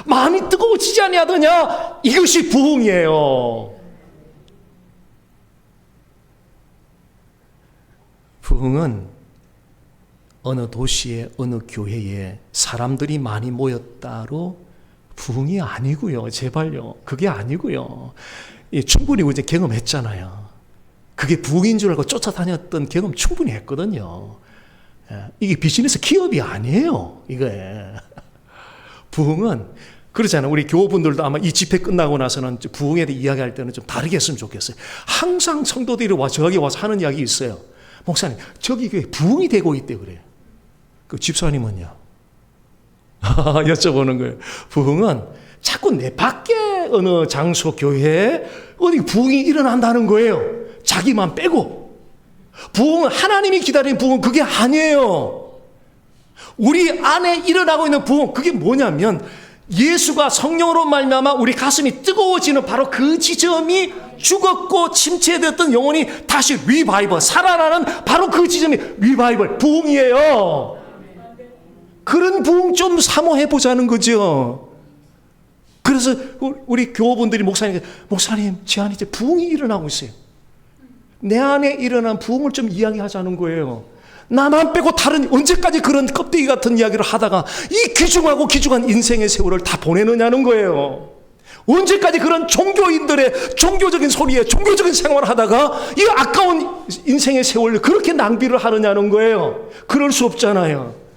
Speaker 1: 마음이 뜨거워지지 아니하더냐. 이것이 부흥이에요. 부흥은 어느 도시에 어느 교회에 사람들이 많이 모였다로 부흥이 아니고요. 제발요. 그게 아니고요. 충분히 이제 경험했잖아요. 그게 부흥인 줄 알고 쫓아다녔던 경험 충분히 했거든요. 이게 비즈니스 기업이 아니에요. 이거에. 부흥은 그렇잖아요. 우리 교우분들도 아마 이 집회 끝나고 나서는 부흥에 대해 이야기할 때는 좀 다르게 했으면 좋겠어요. 항상 성도들이 저에게 와서 하는 이야기 있어요. 목사님, 저기 교회 부흥이 되고 있대 그래요. 그 집사님은요? 여쭤보는 거예요. 부흥은 자꾸 내 밖에 어느 장소 교회에 어디 부흥이 일어난다는 거예요. 자기만 빼고. 부흥은 하나님이 기다리는 부흥은 그게 아니에요. 우리 안에 일어나고 있는 부흥, 그게 뭐냐면 예수가 성령으로 말미암아 우리 가슴이 뜨거워지는 바로 그 지점이 죽었고 침체되었던 영혼이 다시 리바이벌, 살아나는 바로 그 지점이 리바이벌, 부흥이에요. 그런 부흥 좀 사모해 보자는 거죠. 그래서 우리 교우분들이 목사님, 제 안에 이제 부흥이 일어나고 있어요. 내 안에 일어난 부흥을 좀 이야기하자는 거예요. 나만 빼고 다른 언제까지 그런 껍데기 같은 이야기를 하다가 이 귀중한 인생의 세월을 다 보내느냐는 거예요. 언제까지 그런 종교인들의 종교적인 소리에 종교적인 생활을 하다가 이 아까운 인생의 세월을 그렇게 낭비를 하느냐는 거예요. 그럴 수 없잖아요.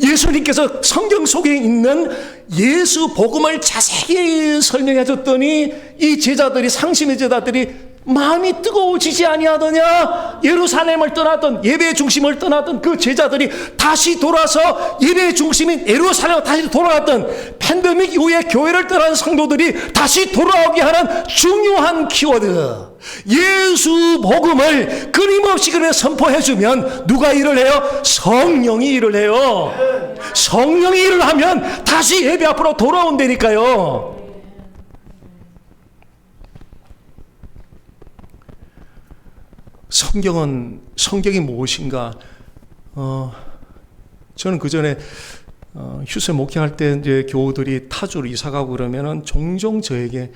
Speaker 1: 예수님께서 성경 속에 있는 예수 복음을 자세히 설명해 줬더니 이 제자들이, 상심의 제자들이 마음이 뜨거워지지 아니하더냐. 예루살렘을 떠났던, 예배의 중심을 떠났던 그 제자들이 다시 돌아서 예배의 중심인 예루살렘으로 다시 돌아왔던, 팬데믹 이후에 교회를 떠난 성도들이 다시 돌아오게 하는 중요한 키워드, 예수 복음을 끊임없이 그렇게 선포해주면 누가 일을 해요? 성령이 일을 해요. 성령이 일을 하면 다시 예배 앞으로 돌아온다니까요. 성경이 무엇인가? 저는 그 전에 휴세 목회할 때 이제 교우들이 타주로 이사 가고 그러면은 종종 저에게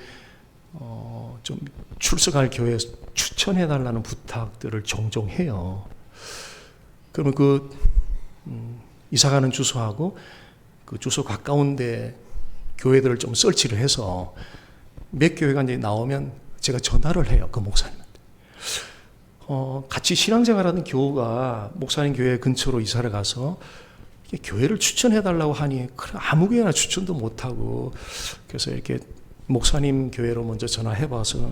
Speaker 1: 좀 출석할 교회 추천해 달라는 부탁들을 종종 해요. 그러면 그 이사 가는 주소하고 그 주소 가까운데 교회들을 좀 설치를 해서 몇 교회가 이제 나오면 제가 전화를 해요. 그 목사님. 같이 신앙생활하는 교우가 목사님 교회 근처로 이사를 가서 교회를 추천해달라고 하니 아무 교회나 추천도 못하고, 그래서 이렇게 목사님 교회로 먼저 전화해봐서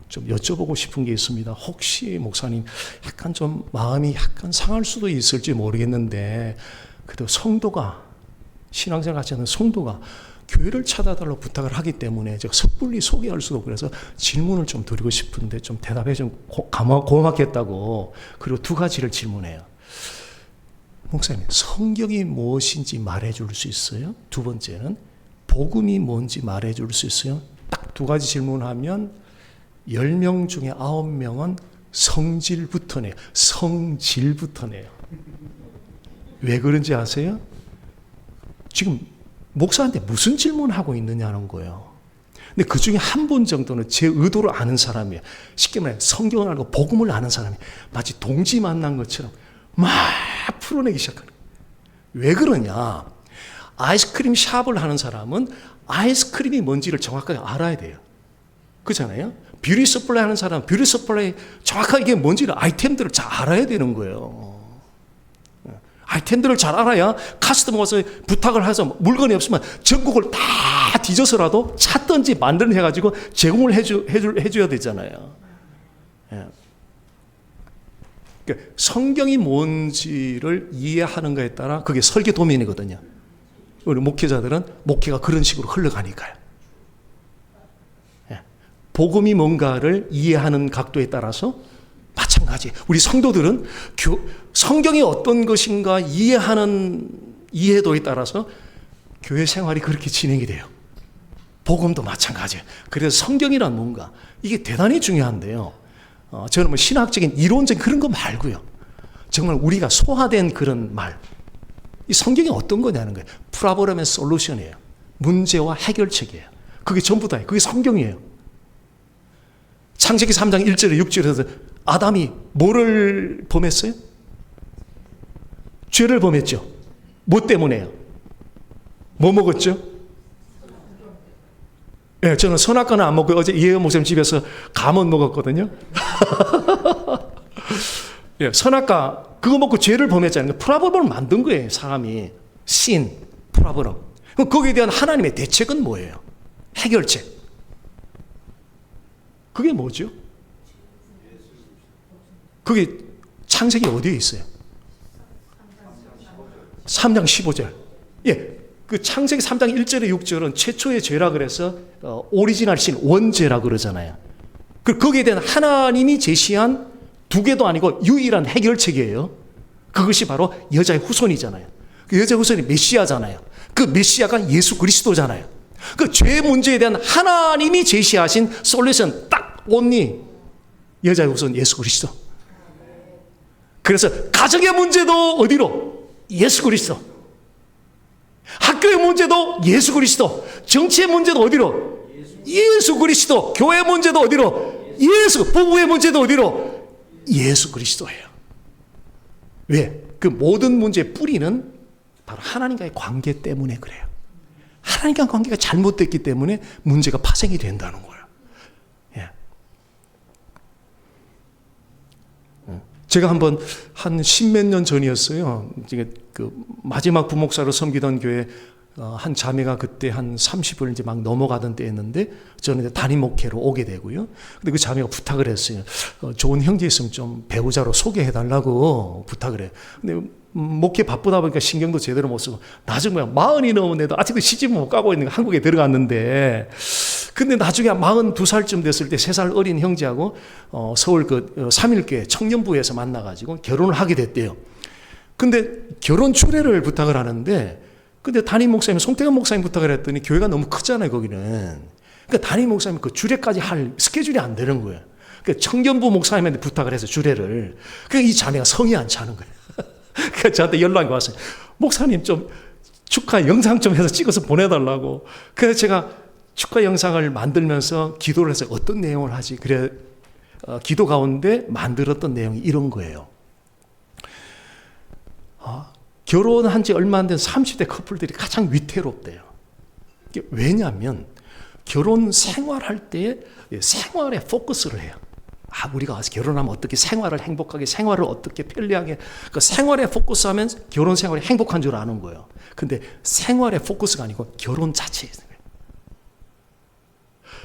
Speaker 1: 좀 여쭤보고 싶은 게 있습니다. 혹시 목사님 약간 좀 마음이 약간 상할 수도 있을지 모르겠는데 그래도 성도가, 신앙생활 같이 하는 성도가 교회를 찾아달라고 부탁을 하기 때문에 제가 섣불리 소개할 수도 없고, 그래서 질문을 좀 드리고 싶은데 좀 대답해 좀 고맙겠다고. 그리고 두 가지를 질문해요. 목사님, 성경이 무엇인지 말해줄 수 있어요? 두 번째는 복음이 뭔지 말해줄 수 있어요? 딱 두 가지 질문하면 10명 중에 9명은 성질부터 내요. 성질부터 내요. 왜 그런지 아세요? 지금 목사한테 무슨 질문하고 있느냐는 거예요. 근데 그 중에 한 분 정도는 제 의도를 아는 사람이에요. 쉽게 말해 성경을 알고 복음을 아는 사람이 마치 동지 만난 것처럼 막 풀어내기 시작하는 거예요. 왜 그러냐? 아이스크림 샵을 하는 사람은 아이스크림이 뭔지를 정확하게 알아야 돼요. 그렇잖아요? 뷰티 서플라이 하는 사람은 뷰티 서플라이 정확하게 이게 뭔지를, 아이템들을 잘 알아야 되는 거예요. 아이템들을 잘 알아야 카스터머 와서 부탁을 해서 물건이 없으면 전국을 다 뒤져서라도 찾든지 만들든지 해가지고 제공을 해줘야 되잖아요. 예. 그러니까 성경이 뭔지를 이해하는가에 따라 그게 설계 도면이거든요. 우리 목회자들은 목회가 그런 식으로 흘러가니까요. 예. 복음이 뭔가를 이해하는 각도에 따라서 마찬가지. 우리 성도들은 성경이 어떤 것인가 이해하는 이해도에 따라서 교회 생활이 그렇게 진행이 돼요. 복음도 마찬가지예요. 그래서 성경이란 뭔가, 이게 대단히 중요한데요. 저는 뭐 신학적인 이론적인 그런 거 말고요. 정말 우리가 소화된 그런 말. 이 성경이 어떤 거냐는 거예요. 프로블렘 앤 솔루션이에요. 문제와 해결책이에요. 그게 전부 다예요. 그게 성경이에요. 창세기 3장 1절에 6절에서 아담이 뭐를 범했어요? 죄를 범했죠. 뭐 때문에요? 뭐 먹었죠? 예, 저는 선악과는 안 먹고 어제 이혜영 목사님 집에서 감은 먹었거든요. 예, 선악과 그거 먹고 죄를 범했잖아요. 프라브럼을 만든 거예요, 사람이. 신, 프라브럼. 그럼 거기에 대한 하나님의 대책은 뭐예요? 해결책. 그게 뭐죠? 그게 창세기 어디에 있어요? 3장 15절. 예. 그 창세기 3장 1절에 6절은 최초의 죄라 그래서 오리지널 신, 원죄라 그러잖아요. 거기에 대한 하나님이 제시한 두 개도 아니고 유일한 해결책이에요. 그것이 바로 여자의 후손이잖아요. 그 여자의 후손이 메시아잖아요. 그 메시아가 예수 그리스도잖아요. 그 죄 문제에 대한 하나님이 제시하신 솔루션 딱 온리 여자의 후손 예수 그리스도. 그래서 가정의 문제도 어디로? 예수 그리스도. 학교의 문제도 예수 그리스도. 정치의 문제도 어디로? 예수 그리스도. 교회 문제도 어디로? 예수. 부부의 문제도 어디로? 예수 그리스도예요. 왜? 그 모든 문제의 뿌리는 바로 하나님과의 관계 때문에 그래요. 하나님과의 관계가 잘못됐기 때문에 문제가 파생이 된다는 거예요. 예. 제가 한번 한 10몇 년 전이었어요. 그 마지막 부목사로 섬기던 교회 한 자매가 그때 한 30을 이제 막 넘어가던 때였는데 저는 이제 단임 목회로 오게 되고요. 근데 그 자매가 부탁을 했어요. 좋은 형제 있으면 좀 배우자로 소개해 달라고 부탁을 해요. 근데 목회 바쁘다 보니까 신경도 제대로 못 쓰고 나중에 40이 넘었는데도 아직도 시집 못 가고 있는 거 한국에 들어갔는데 근데 나중에 42살쯤 됐을 때 3살 어린 형제하고 서울 그 3일교회 청년부에서 만나가지고 결혼을 하게 됐대요. 근데 결혼 추례를 부탁을 하는데 근데 담임 목사님, 송태근 목사님 부탁을 했더니 교회가 너무 크잖아요, 거기는. 그러니까 담임 목사님 그 주례까지 할 스케줄이 안 되는 거예요. 그러니까 청년부 목사님한테 부탁을 해서 주례를. 그러니까 이 자매가 성이 안 차는 거예요. 그러니까 저한테 연락이 왔어요. 목사님 좀 축하 영상 좀 해서 찍어서 보내달라고. 그래서 제가 축하 영상을 만들면서 기도를 해서 어떤 내용을 하지? 그래, 기도 가운데 만들었던 내용이 이런 거예요. 결혼한 지 얼마 안 된 30대 커플들이 가장 위태롭대요. 왜냐하면 결혼 생활할 때 생활에 포커스를 해요. 우리가 와서 결혼하면 어떻게 생활을 행복하게, 생활을 어떻게 편리하게, 그 생활에 포커스하면 결혼 생활이 행복한 줄 아는 거예요. 근데 생활에 포커스가 아니고 결혼 자체에 있는 거예요.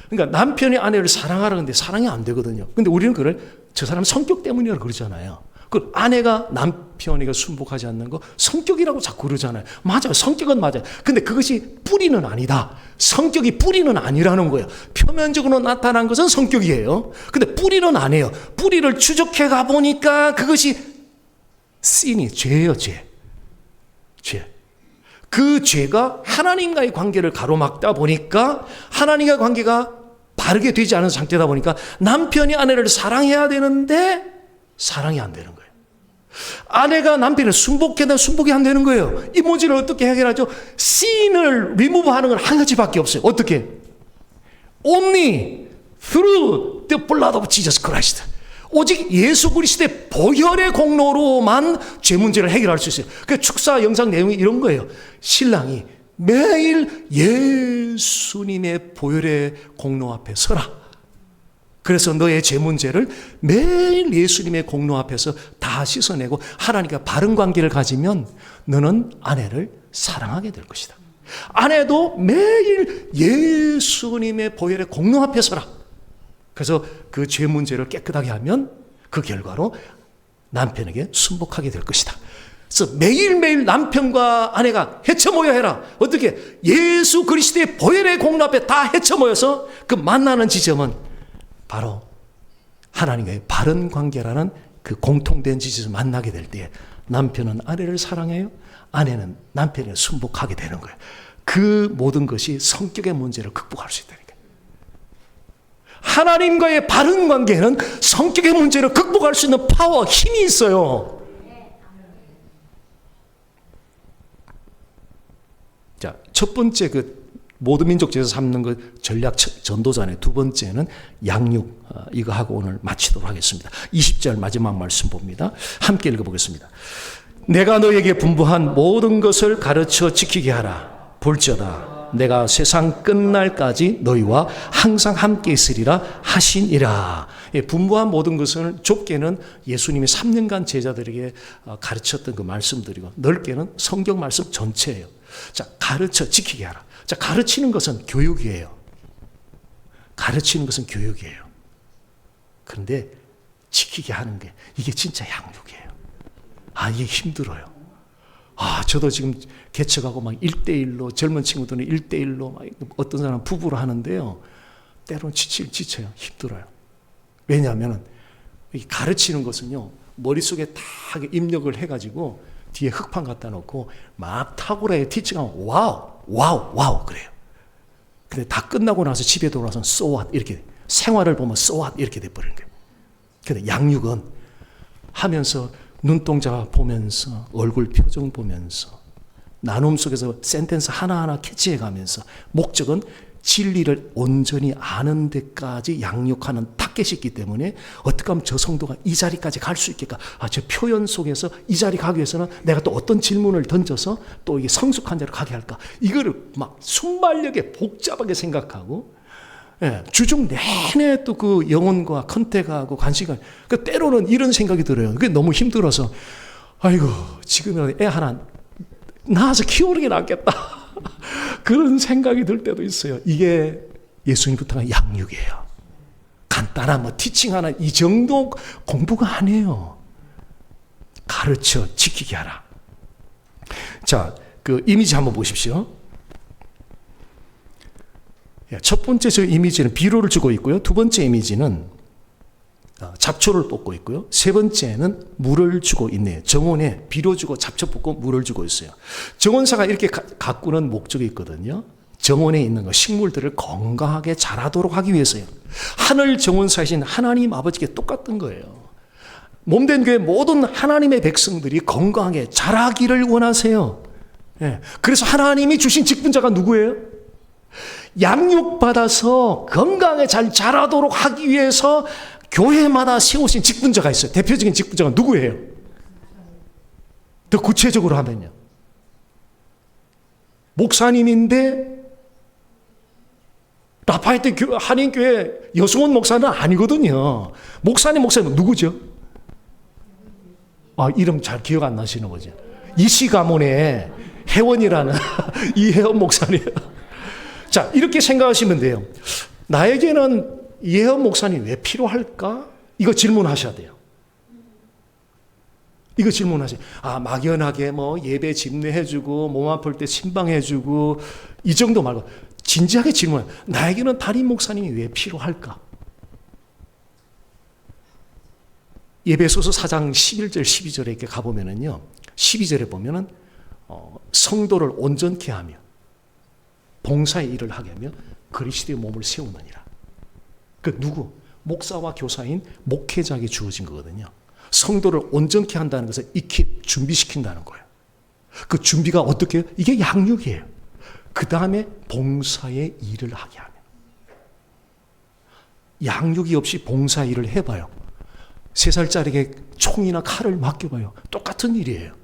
Speaker 1: 그러니까 남편이 아내를 사랑하라는데 사랑이 안 되거든요. 근데 우리는 그걸 저 사람 성격 때문이라고 그러잖아요. 그 아내가 남편에게 순복하지 않는 거 성격이라고 자꾸 그러잖아요. 맞아요. 성격은 맞아요. 근데 그것이 뿌리는 아니다. 성격이 뿌리는 아니라는 거예요. 표면적으로 나타난 것은 성격이에요. 근데 뿌리는 아니에요. 뿌리를 추적해 가보니까 그것이 신이 죄예요. 죄. 그 죄가 하나님과의 관계를 가로막다 보니까 하나님과의 관계가 바르게 되지 않은 상태다 보니까 남편이 아내를 사랑해야 되는데 사랑이 안 되는 거예요. 아내가 남편을 순복이 안 되는 거예요. 이 문제를 어떻게 해결하죠? 신을 리무브하는 건 한 가지밖에 없어요. 어떻게? Only through the blood of Jesus Christ. 오직 예수 그리스도의 보혈의 공로로만 죄 문제를 해결할 수 있어요. 그 축사 영상 내용이 이런 거예요. 신랑이 매일 예수님의 보혈의 공로 앞에 서라. 그래서 너의 죄 문제를 매일 예수님의 공로 앞에서 다 씻어내고 하나님과 바른 관계를 가지면 너는 아내를 사랑하게 될 것이다. 아내도 매일 예수님의 보혈의 공로 앞에 서라. 그래서 그 죄 문제를 깨끗하게 하면 그 결과로 남편에게 순복하게 될 것이다. 그래서 매일매일 남편과 아내가 헤쳐 모여 해라. 어떻게? 예수 그리스도의 보혈의 공로 앞에 다 헤쳐 모여서 그 만나는 지점은 바로 하나님과의 바른 관계라는 그 공통된 지점을 만나게 될 때 남편은 아내를 사랑해요. 아내는 남편을 순복하게 되는 거예요. 그 모든 것이 성격의 문제를 극복할 수 있다니까요. 하나님과의 바른 관계는 성격의 문제를 극복할 수 있는 파워, 힘이 있어요. 자, 첫 번째 그 모든 민족 제사 삼는 것 전략 전도잖아요. 두 번째는 양육, 이거 하고 오늘 마치도록 하겠습니다. 20절 마지막 말씀 봅니다. 함께 읽어보겠습니다. 내가 너에게 분부한 모든 것을 가르쳐 지키게 하라. 볼지어다 내가 세상 끝날까지 너희와 항상 함께 있으리라 하시니라. 분부한 모든 것을 좁게는 예수님이 3년간 제자들에게 가르쳤던 그 말씀들이고 넓게는 성경 말씀 전체예요. 자, 가르쳐 지키게 하라. 자, 가르치는 것은 교육이에요. 가르치는 것은 교육이에요. 그런데 지키게 하는 게 이게 진짜 양육이에요. 이게 힘들어요. 저도 지금 개척하고 막 1대1로 젊은 친구들은 1대1로 막 어떤 사람은 부부로 하는데요. 때로는 지쳐요. 힘들어요. 왜냐하면 가르치는 것은요. 머릿속에 다 입력을 해가지고 뒤에 흑판 갖다 놓고 막 탁월하게 티칭하면 와우 그래요. 근데 다 끝나고 나서 집에 돌아와서 so what 이렇게 돼. 생활을 보면 so what 이렇게 돼버리는 거예요. 근데 양육은 하면서 눈동자 보면서 얼굴 표정 보면서 나눔 속에서 센텐스 하나하나 캐치해 가면서 목적은 진리를 온전히 아는 데까지 양육하는 타겟이 있기 때문에 어떻게 하면 저 성도가 이 자리까지 갈 수 있겠까? 저 표현 속에서 이 자리 가기 위해서는 내가 또 어떤 질문을 던져서 또 이게 성숙한 자로 가게 할까? 이거를 막 순발력에 복잡하게 생각하고 주중 내내 또 그 영혼과 컨택하고 관심과 때로는 이런 생각이 들어요. 그게 너무 힘들어서 아이고 지금은 애 하나 낳아서 키우는 게 낫겠다. 그런 생각이 들 때도 있어요. 이게 예수님부터가 양육이에요. 간단한 뭐 티칭 하나 이 정도 공부가 아니에요. 가르쳐 지키게 하라. 자, 그 이미지 한번 보십시오. 첫 번째 저 이미지는 비료를 주고 있고요. 두 번째 이미지는 잡초를 뽑고 있고요. 세 번째는 물을 주고 있네요. 정원에 비료 주고 잡초 뽑고 물을 주고 있어요. 정원사가 이렇게 가꾸는 목적이 있거든요. 정원에 있는 거 식물들을 건강하게 자라도록 하기 위해서요. 하늘 정원사이신 하나님 아버지께 똑같은 거예요. 몸된 교회 모든 하나님의 백성들이 건강하게 자라기를 원하세요. 그래서 하나님이 주신 직분자가 누구예요? 양육받아서 건강하게 잘 자라도록 하기 위해서 교회마다 세우신 직분자가 있어요. 대표적인 직분자가 누구예요? 더 구체적으로 하면요. 목사님인데 라파에트 한인교회 여수원 목사는 아니거든요. 목사님 누구죠? 이름 잘 기억 안 나시는 거죠. 이시가문의 혜원이라는 이혜원 목사님. 자, 이렇게 생각하시면 돼요. 나에게는 이혜원 목사님 왜 필요할까? 이거 질문하셔야 돼요. 이거 질문하세요. 막연하게 뭐 예배 집례해주고 몸 아플 때 신방해주고 이 정도 말고 진지하게 질문해요. 나에게는 담임 목사님이 왜 필요할까? 예배소서 4장 11절 12절에 이렇게 가보면은요. 12절에 보면은 성도를 온전케 하며 봉사의 일을 하게 하며 그리스도의 몸을 세우느니라. 그 누구? 목사와 교사인 목회자에게 주어진 거거든요. 성도를 온전케 한다는 것을 익히 준비시킨다는 거예요. 그 준비가 어떻게 해요? 이게 양육이에요. 그 다음에 봉사의 일을 하게 하면. 양육이 없이 봉사 일을 해봐요. 3살짜리에게 총이나 칼을 맡겨봐요. 똑같은 일이에요.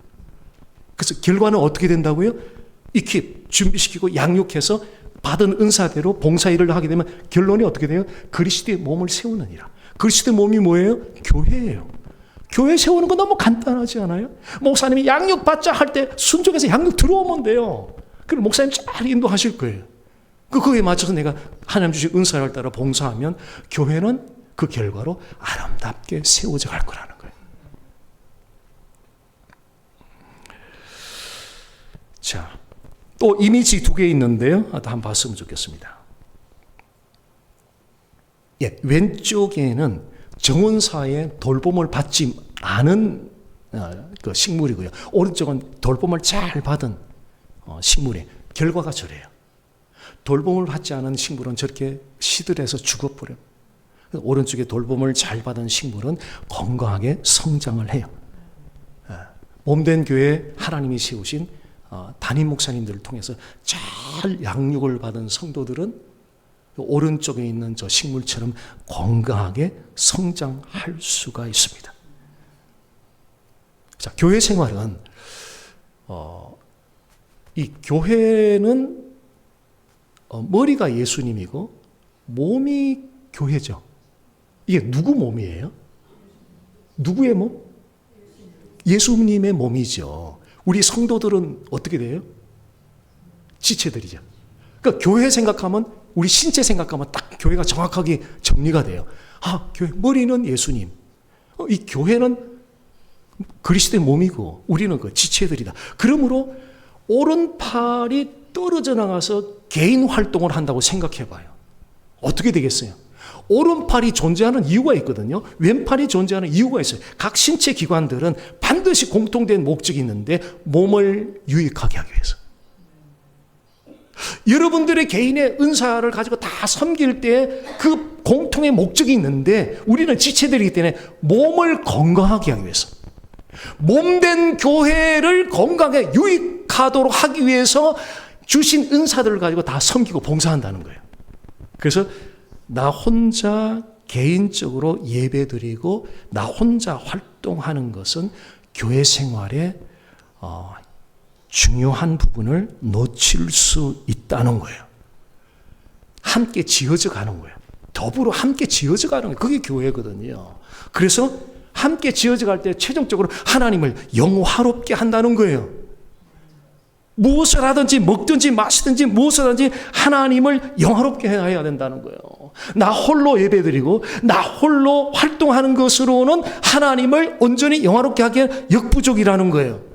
Speaker 1: 그래서 결과는 어떻게 된다고요? 익히 준비시키고 양육해서 받은 은사대로 봉사일을 하게 되면 결론이 어떻게 돼요? 그리스도의 몸을 세우느니라. 그리스도의 몸이 뭐예요? 교회예요. 교회 세우는 거 너무 간단하지 않아요? 목사님이 양육 받자 할 때 순종해서 양육 들어오면 돼요. 그럼 목사님 잘 인도하실 거예요. 그거에 맞춰서 내가 하나님 주신 은사를 따라 봉사하면 교회는 그 결과로 아름답게 세워져 갈 거라는 거예요. 자, 또 이미지 2개 있는데요. 한번 봤으면 좋겠습니다. 왼쪽에는 정원사의 돌봄을 받지 않은 그 식물이고요. 오른쪽은 돌봄을 잘 받은 식물의 결과가 저래요. 돌봄을 받지 않은 식물은 저렇게 시들해서 죽어버려요. 오른쪽에 돌봄을 잘 받은 식물은 건강하게 성장을 해요. 몸된 교회 하나님이 세우신 담임 목사님들을 통해서 잘 양육을 받은 성도들은 오른쪽에 있는 저 식물처럼 건강하게 성장할 수가 있습니다. 자, 교회 생활은 이 교회는 머리가 예수님이고 몸이 교회죠. 이게 누구 몸이에요? 누구의 몸? 예수님의 몸이죠. 우리 성도들은 어떻게 돼요? 지체들이죠. 그러니까 교회 생각하면 우리 신체 생각하면 딱 교회가 정확하게 정리가 돼요. 교회 머리는 예수님, 이 교회는 그리스도의 몸이고 우리는 그 지체들이다. 그러므로 오른팔이 떨어져 나가서 개인 활동을 한다고 생각해 봐요. 어떻게 되겠어요? 오른팔이 존재하는 이유가 있거든요. 왼팔이 존재하는 이유가 있어요. 각 신체 기관들은 반드시 공통된 목적이 있는데 몸을 유익하게 하기 위해서. 여러분들의 개인의 은사를 가지고 다 섬길 때 그 공통의 목적이 있는데 우리는 지체들이기 때문에 몸을 건강하게 하기 위해서, 몸된 교회를 건강하게 유익하도록 하기 위해서 주신 은사들을 가지고 다 섬기고 봉사한다는 거예요. 그래서 나 혼자 개인적으로 예배드리고 나 혼자 활동하는 것은 교회 생활의 중요한 부분을 놓칠 수 있다는 거예요. 함께 지어져 가는 거예요. 더불어 함께 지어져 가는 거예요. 그게 교회거든요. 그래서 함께 지어져 갈 때 최종적으로 하나님을 영화롭게 한다는 거예요. 무엇을 하든지 먹든지 마시든지 무엇을 하든지 하나님을 영화롭게 해야 된다는 거예요. 나 홀로 예배드리고 나 홀로 활동하는 것으로는 하나님을 온전히 영화롭게 하기엔 역부족이라는 거예요.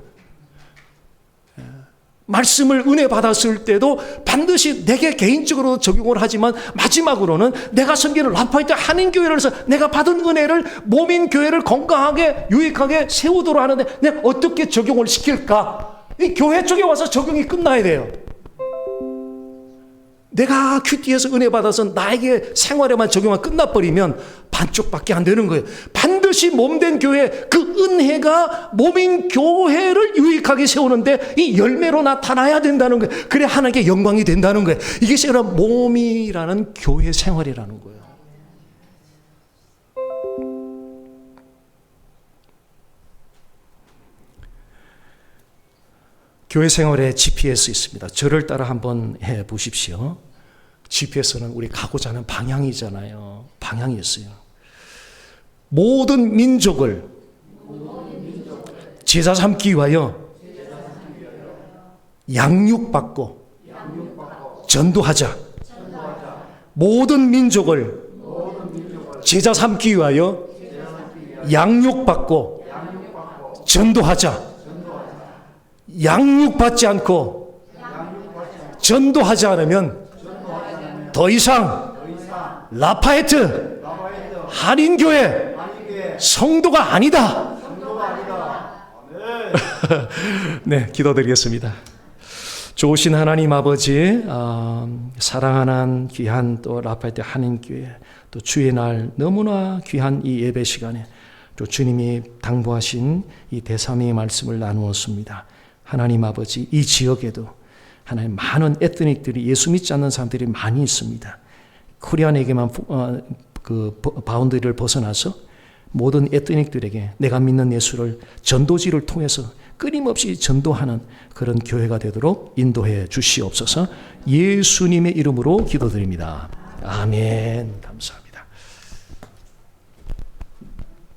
Speaker 1: 말씀을 은혜 받았을 때도 반드시 내게 개인적으로 적용을 하지만 마지막으로는 내가 섬기는 라파이트 한인교회를 해서 내가 받은 은혜를 몸인 교회를 건강하게 유익하게 세우도록 하는데 내가 어떻게 적용을 시킬까? 이 교회 쪽에 와서 적용이 끝나야 돼요. 내가 큐티에서 은혜 받아서 나에게 생활에만 적용만 끝나버리면 반쪽밖에 안 되는 거예요. 반드시 몸된 교회, 그 은혜가 몸인 교회를 유익하게 세우는데 이 열매로 나타나야 된다는 거예요. 그래 하나님께 영광이 된다는 거예요. 이것이 몸이라는 교회 생활이라는 거예요. 교회 생활에 GPS 있습니다. 저를 따라 한번 해 보십시오. GPS는 우리 가고자 하는 방향이잖아요. 방향이 있어요. 모든 민족을 제자 삼기 위하여 양육받고 전도하자. 모든 민족을 제자 삼기 위하여 양육받고 전도하자. 양육받지 않고 전도하지 않으면 더 이상 라파에트 한인교회 성도가 아니다. 네, 기도드리겠습니다. 좋으신 하나님 아버지, 사랑하는 귀한 또 라파에트 한인교회, 또 주의 날 너무나 귀한 이 예배 시간에 또 주님이 당부하신 이 대삼위의 말씀을 나누었습니다. 하나님 아버지, 이 지역에도 하나님 많은 에트닉들이 예수 믿지 않는 사람들이 많이 있습니다. 코리안에게만 그 바운더리를 벗어나서 모든 에트닉들에게 내가 믿는 예수를 전도지를 통해서 끊임없이 전도하는 그런 교회가 되도록 인도해 주시옵소서. 예수님의 이름으로 기도드립니다. 아멘. 감사합니다.